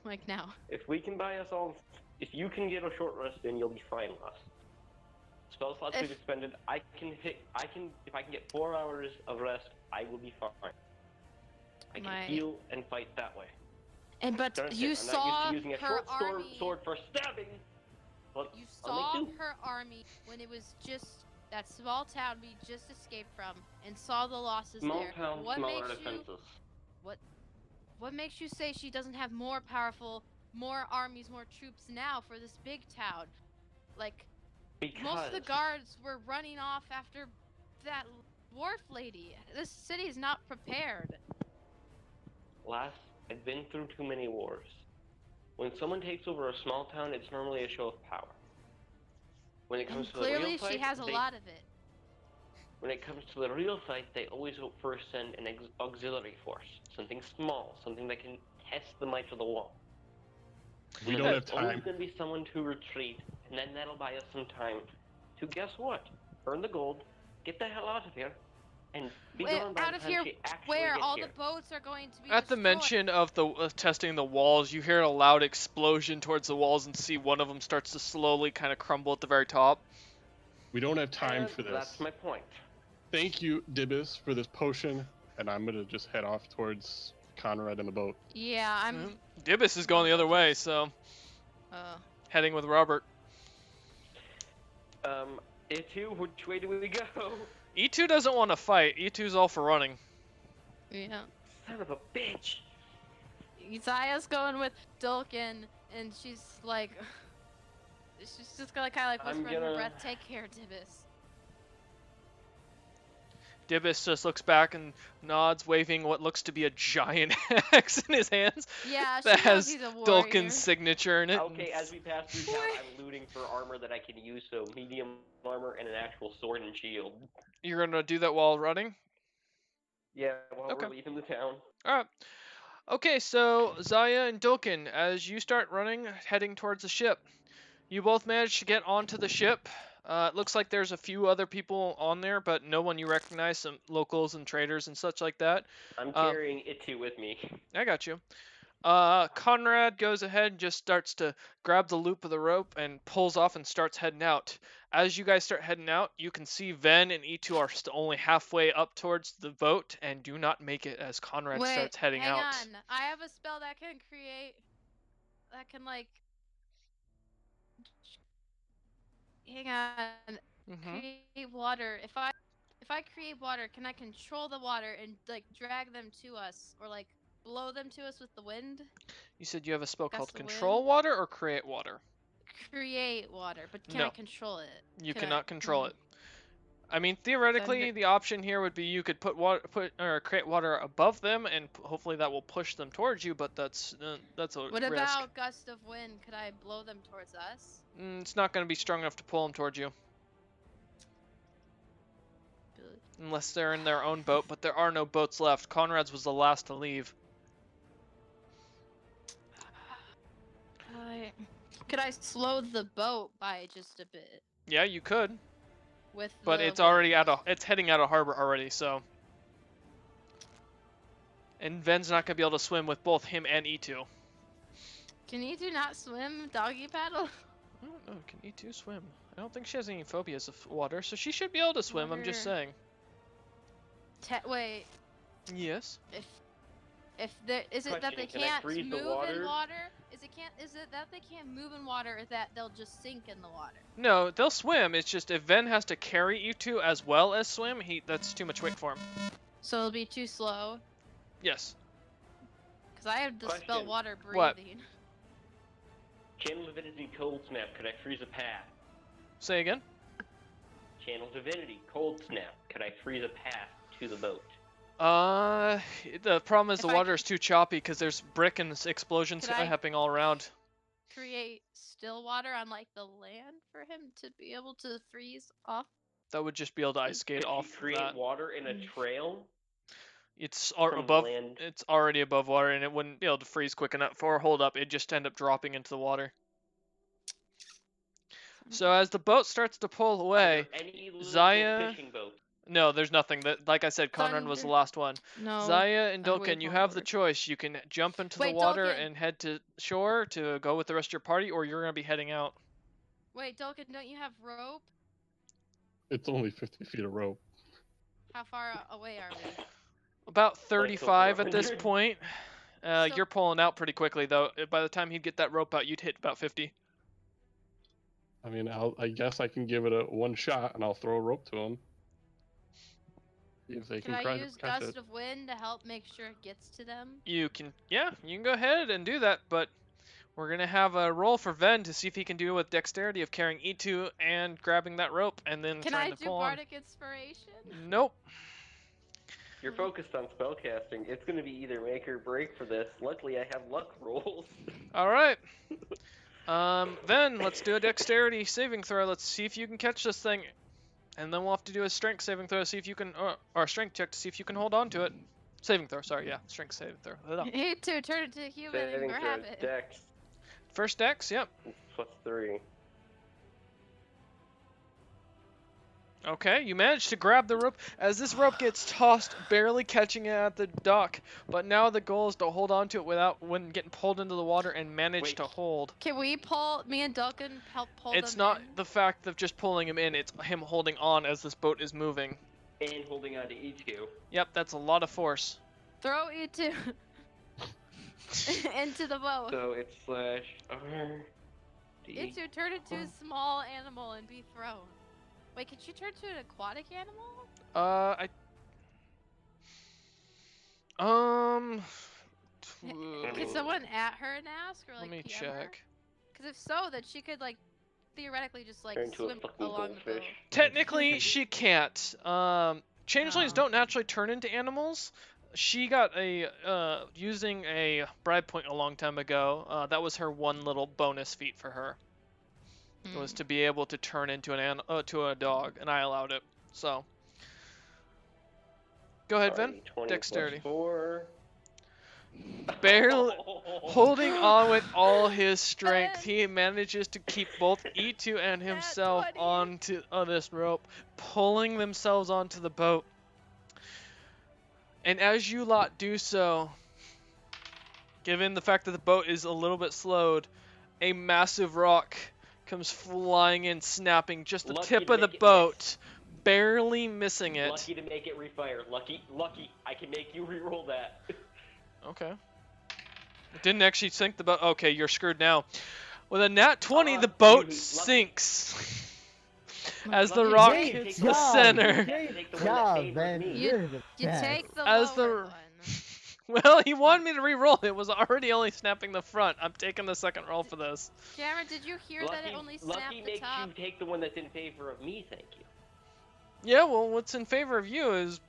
like now. If we can buy us all, if you can get a short rest, then you'll be fine with us. Spell slots we've If- expended. If I can get 4 hours of rest, I will be fine. I can My- heal and fight that way. But Darn it, you I'm saw not used to using a her short army. sword for stabbing. But You I'll saw make do. her army when it was just that small town we just escaped from, and saw the losses Small there. town, What smaller makes you? defenses. What makes you say she doesn't have more armies, more troops now for this big town? Like Because most of the guards were running off after that dwarf lady. This city is not prepared. I've been through too many wars. When someone takes over a small town, it's normally a show of power. When it comes And to the clearly, real fight, she has a they- lot of it. When it comes to the real fight, they always first send an auxiliary force, something small, something that can test the might of the wall. We And don't then have there's always time. going to be someone to retreat, and then that'll buy us some time to guess what? Earn the gold, get the hell out of here, and be Wait, gone by out the of time here she actually Where gets all here. the boats are going to be At the destroyed. mention of the testing the walls, you hear a loud explosion towards the walls and see one of them starts to slowly kind of crumble at the very top. We don't have time And for this. That's my point. Thank you, Dibis, for this potion, and I'm gonna just head off towards Conrad in the boat. Yeah, I'm. Dibis is going the other way, so heading with Robert. Itu, which way do we go? E2 doesn't want to fight. E2's all for running. Yeah. Son of a bitch. Zaya's going with Dulkin, and she's like, she's just gonna kind of like I'm whisper in her gonna- breath, "Take care, Dibis." Dibis just looks back and nods, waving what looks to be a giant axe in his hands Yeah, she that knows has he's a warrior. Dulkin's signature in it. Okay, as we pass through town, I'm looting for armor that I can use, so medium armor and an actual sword and shield. You're gonna do that while running? Yeah, while Okay. we're leaving the town. Alright. Okay, so Zaya and Dulkin, as you start running, heading towards the ship, you both manage to get onto the ship. It looks like there's a few other people on there, but no one you recognize, some locals and traders and such like that. I'm carrying Itu with me. I got you. Conrad goes ahead and just starts to grab the loop of the rope and pulls off and starts heading out. As you guys start heading out, you can see Ven and E2 are only halfway up towards the boat and do not make it as Conrad starts heading hang out. on. I have a spell that can like hang on. Create water. If I create water, can I control the water and like drag them to us or like blow them to us with the wind? You said you have a spell called the Control wind? Water or Create Water? Create water, but can No. I control it? You Can cannot I- control it. I mean, theoretically, Thunder- the option here would be you could put create water above them, and hopefully that will push them towards you. But that's a What risk. about gust of wind? Could I blow them towards us? It's not going to be strong enough to pull them towards you. Unless they're in their own boat, but there are no boats left. Conrad's was the last to leave. Could I slow the boat by just a bit? Yeah, you could, With but the it's already wind? it's heading out of harbor already, so. And Ven's not going to be able to swim with both him and E2. Can E2 not swim doggy paddle? I don't know, can E2 swim? I don't think she has any phobias of water, so she should be able to swim, I'm just Water. saying. Wait, Yes. if there is it that they Question, can I can't freeze the move water? in water? Is it that they can't move in water, or that they'll just sink in the water? No, they'll swim. It's just if Ven has to carry you two as well as swim, that's too much weight for him. So it'll be too slow. Yes. Cause I have the spell Question. water What? breathing. Channel Divinity Cold Snap. Could I freeze a path? Say again? Channel Divinity Cold Snap. Could I freeze a path to the boat? The problem is If the I water is too choppy because there's brick and explosions Could I- happening all around. Create still water on like the land for him to be able to freeze off. That would just be able to ice skate Could off you create that. water in a trail? It's from above. land? It's already above water, and it wouldn't be able to freeze quick enough or hold up. It'd just end up dropping into the water. So as the boat starts to pull Are away, there any little Zaya- fishing boats? no, there's nothing. That, like I said, Conrad was the Thunder. last one. No. Zaya and I'm way Dolken, you have the forward. choice. You can jump into the Wait, water Dolken. and head to shore to go with the rest of your party, or you're gonna be heading out. Wait, Dolken, don't you have rope? It's only 50 feet of rope. How far away are we? About 35 at this 400. point. So- You're pulling out pretty quickly, though. By the time he'd get that rope out, you'd hit about 50. I mean, I guess I can give it a one shot and I'll throw a rope to them. If they Can can I try use to catch gust it. of wind to help make sure it gets to them? You can go ahead and do that, but we're gonna have a roll for Ven to see if he can do it with dexterity of carrying E2 and grabbing that rope and then Can trying I to do pull bardic inspiration? on. Nope. You're focused on spellcasting. It's going to be either make or break for this. Luckily, I have luck rolls. All right. Ven, let's do a dexterity saving throw. Let's see if you can catch this thing, and then we'll have to do a strength saving throw to see if you can, or a strength check to see if you can hold on to it. Saving throw. Sorry, yeah, strength saving throw. Hold on. You two turn into a human and Saving grab throw it. Dex First dex. Yep. +3. Okay, you managed to grab the rope as this rope gets tossed, barely catching it at the dock. But now the goal is to hold on to it without when getting pulled into the water and manage Wait. to hold. Can we pull? Me and Duncan help pull It's them not in? the fact of just pulling him in; it's him holding on as this boat is moving. And holding on to E2. Yep, that's a lot of force. Throw you two into the boat. So it's /R. You two turn into a small animal and be thrown. Wait, could you turn to an aquatic animal? Could someone at her and ask, or like Let me PM her? check. Because if so, then she could like theoretically just like Turn into a swim fucking along the boat. goldfish. Technically, she can't. Changelings Oh. don't naturally turn into animals. She got a using a bribe point a long time ago. That was her one little bonus feat for her. Was to be able to turn into to a dog, and I allowed it. So, go ahead, Ven. Alright, 20 Dexterity. +4. Barely holding on with all his strength, he manages to keep both E2 and himself 20. onto this rope, pulling themselves onto the boat. And as you lot do so, given the fact that the boat is a little bit slowed, a massive rock comes flying in, snapping just the Lucky tip to of the make it boat, miss. barely missing it. Lucky to make it refire. Lucky. I can make you re-roll that. Okay. It didn't actually sink the boat. Okay, you're screwed now. With a nat 20, the boat lucky. sinks. As the Lucky rock you Great hits take the job, center. Great Take the one that job, favored Ben. me. You're the You best. take the As lower the- one. Well, he wanted me to re-roll. It was already only snapping the front. I'm taking the second roll for this. Cameron, did you hear that it only Lucky snapped the makes top? you take the one that's in favor of me, thank you. Yeah, well, what's in favor of you is...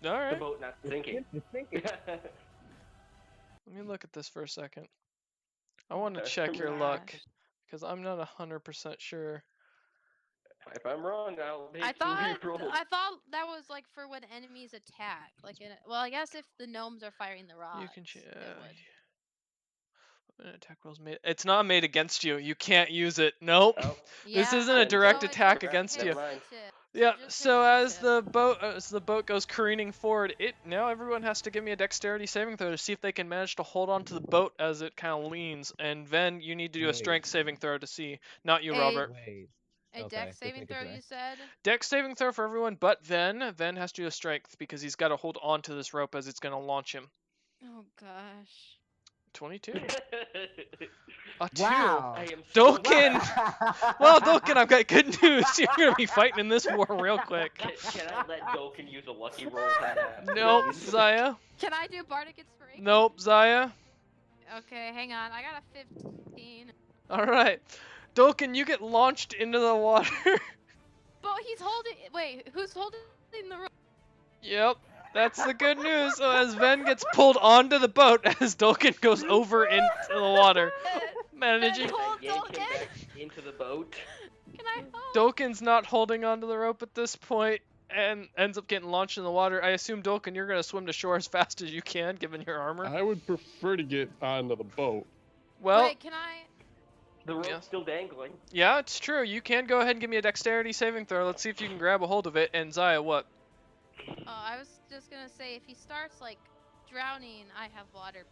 The Alright. boat not sinking. It's sinking. Let me look at this for a second. I want to check your luck, because I'm not 100% sure. If I'm wrong, I'll make I you thought re-roll. that was like for when enemies attack. Like in well, I guess if the gnomes are firing the rods, You can check. it would. An attack roll's made. It's not made against you. You can't use it. Nope. Oh, This Yeah, isn't a Then direct so it attack just against hits you. Never mind. the tip. Yeah. It just So hits as the tip. the boat goes careening forward, now everyone has to give me a dexterity saving throw to see if they can manage to hold on to the boat as it kind of leans. And Ven, you need to do a Wait. strength saving throw to see. Not you, Hey. Robert. Wait. A Okay, dex just saving making throw, sure. you said? Dex saving throw for everyone, but Ven. Ven has to do a strength because he's got to hold on to this rope as it's going to launch him. Oh gosh. 22. A 2. Wow. I am so Dolkin! Well, Dolkin, I've got good news. You're going to be fighting in this war real quick. Can I let Dolkin use a lucky roll for that? Nope, please? Zaya. Can I do bardic inspiration? Nope, Zaya. Okay, hang on. I got a 15. Alright. Dolkin, you get launched into the water. But he's holding. Wait, who's holding the rope? Yep, that's the good news. So as Ven gets pulled onto the boat as Dolkin goes over into the water, managing. Ben, hold Yank him Dolkin. back into the boat. Can I hold? Dolkin's not holding onto the rope at this point and ends up getting launched in the water. I assume, Dolkin, you're going to swim to shore as fast as you can, given your armor. I would prefer to get onto the boat. Well, Wait, can I? The rope's Yeah. still dangling. yeah, it's true. You can go ahead and give me a dexterity saving throw. Let's see if you can grab a hold of it. And Zaya, what? I was just gonna say if he starts like drowning, I have water.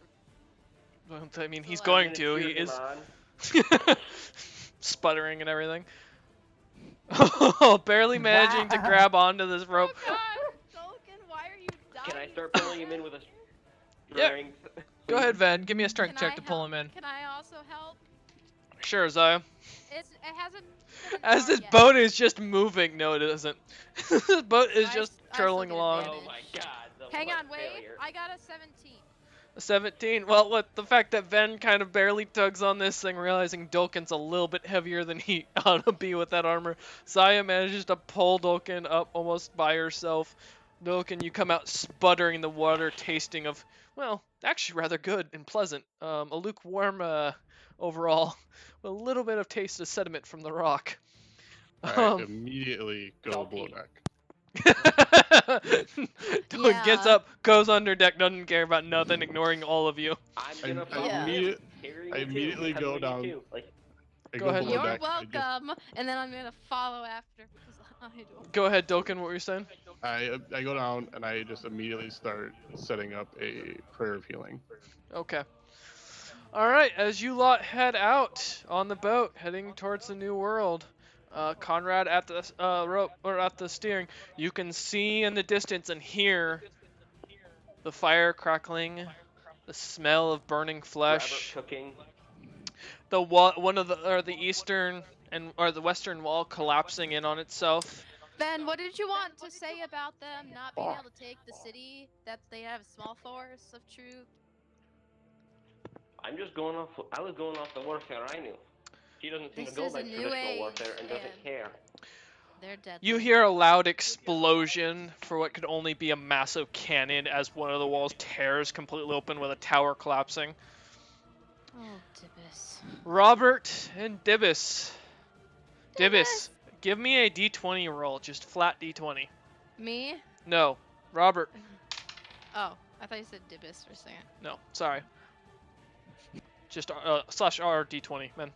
Well, I mean, So, he's like- going I'm to. gonna He cheer is him on. sputtering and everything. Oh, barely managing to Wow. grab onto this rope. Oh God, Dolkin, why are you dying? Can I start pulling him in with a Yeah. strength? Go ahead, Ven. Give me a strength Can check I to pull help? him in. Can I also help? Sure, Zaya. It hasn't. been As far this yet. boat is just moving. No, it isn't. This boat is I just s- I still curling get along. advantage. Oh my god. The Hang what on, wait. failure. I got a 17. 17. Well, look, the fact that Ven kind of barely tugs on this thing, realizing Dolkin's a little bit heavier than he ought to be with that armor. Zaya manages to pull Dolkin up almost by herself. Dolkin, you come out sputtering in the water, tasting of, well, actually rather good and pleasant. A lukewarm overall, with a little bit of taste of sediment from the rock. I immediately go below Salty. deck. Dolkin gets Yeah. up, goes under deck, doesn't care about nothing, ignoring all of you. I'm I- gonna I follow immediate- him, carrying I you too, immediately go covering you down. too, like, I Go go ahead. below You're deck. I just- welcome. And then I'm gonna follow after because I don't. Go ahead, Dolkin, what were you saying? I go down and I just immediately start setting up a prayer of healing. Okay. Alright, as you lot head out on the boat, heading towards the new world, Conrad at the rope, or at the steering, you can see in the distance and hear the fire crackling, the smell of burning Robert flesh, cooking. the eastern or the western wall collapsing in on itself. Ben, what did you want to say about them not being able to take the city? That they have a small force of troops. I'm just going off. I was going off the warfare I knew. He doesn't seem This to go is by a new traditional age, warfare and doesn't and- care. They're dead. You hear a loud explosion for what could only be a massive cannon as one of the walls tears completely open with a tower collapsing. Oh, Dibbis. Robert and Dibbis. Dibbis, give me a d20 roll, just flat d20. Me? No, Robert. Oh. I thought you said Dibus for a second. No, sorry. Just slash R D20, man.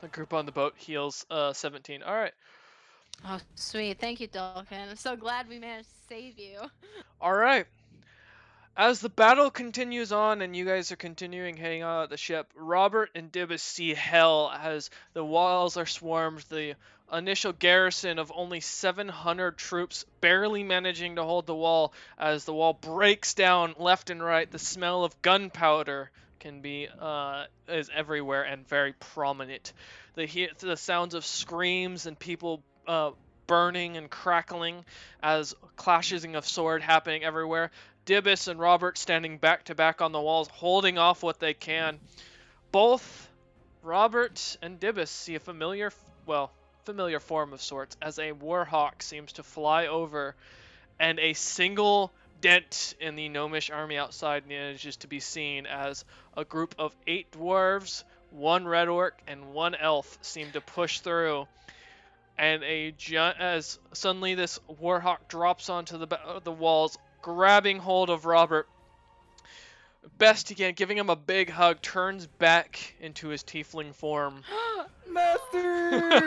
The group on the boat heals 17. All right. Oh, sweet. Thank you, Dolphin. I'm so glad we managed to save you. All right. As the battle continues on and you guys are continuing hanging out at the ship, Robert and Dibus see hell as the walls are swarmed. The initial garrison of only 700 troops barely managing to hold the wall as the wall breaks down left and right. The smell of gunpowder is everywhere and very prominent. The sounds of screams and people burning and crackling as clashing of sword happening everywhere. Dibus and Robert standing back to back on the walls, holding off what they can. Both Robert and Dibus see a familiar form of sorts as a warhawk seems to fly over, and a single dent in the gnomish army outside manages to be seen as a group of 8 dwarves, 1 red orc, and 1 elf seem to push through. And as suddenly this warhawk drops onto the walls, grabbing hold of Robert best he can, giving him a big hug, turns back into his tiefling form. Master!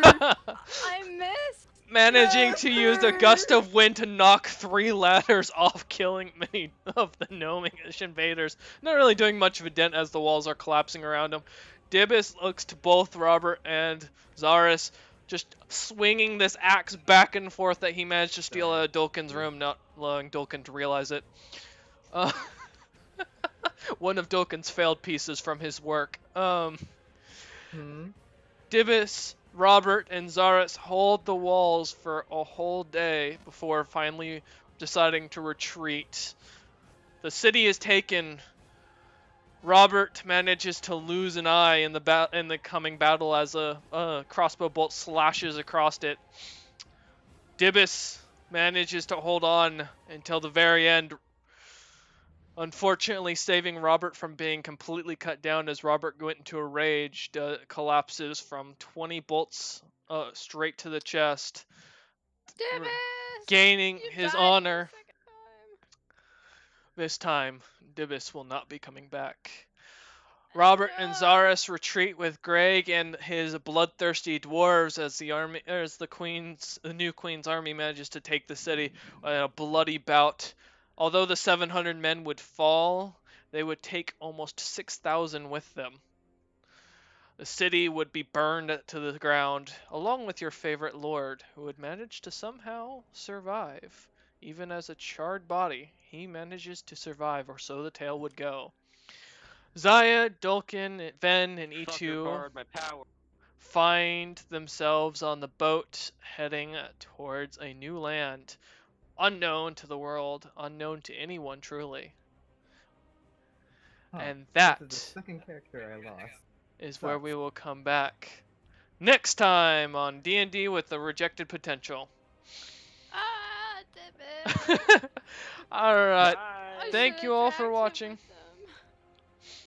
I missed! Managing to use a gust of wind to knock 3 ladders off, killing many of the gnomish invaders. Not really doing much of a dent as the walls are collapsing around him. Dibus looks to both Robert and Zaris, just swinging this axe back and forth that he managed to steal out of Dulkin's room, not allowing Dulkin to realize it. One of Dulkin's failed pieces from his work. Dibus, Robert, and Zaris hold the walls for a whole day before finally deciding to retreat. The city is taken. Robert manages to lose an eye in the coming battle as a crossbow bolt slashes across it. Dibus manages to hold on until the very end, unfortunately saving Robert from being completely cut down as Robert went into a rage, collapses from 20 bolts straight to the chest, Dibus! gaining You his died honor. the second time. This time, Dibus will not be coming back. Robert and Zaris retreat with Greg and his bloodthirsty dwarves as the new queen's army manages to take the city in a bloody bout. Although the 700 men would fall, they would take almost 6,000 with them. The city would be burned to the ground, along with your favorite lord, who would manage to somehow survive. Even as a charred body, he manages to survive, or so the tale would go. Zaya, Dulkin, Ven, and E2 find themselves on the boat heading towards a new land, unknown to the world, unknown to anyone truly. And that This is the second character I lost. is where we will come back next time on D&D with the Rejected Potential. Ah, Dibus! Alright, I thank should've you all for attacked him watching. with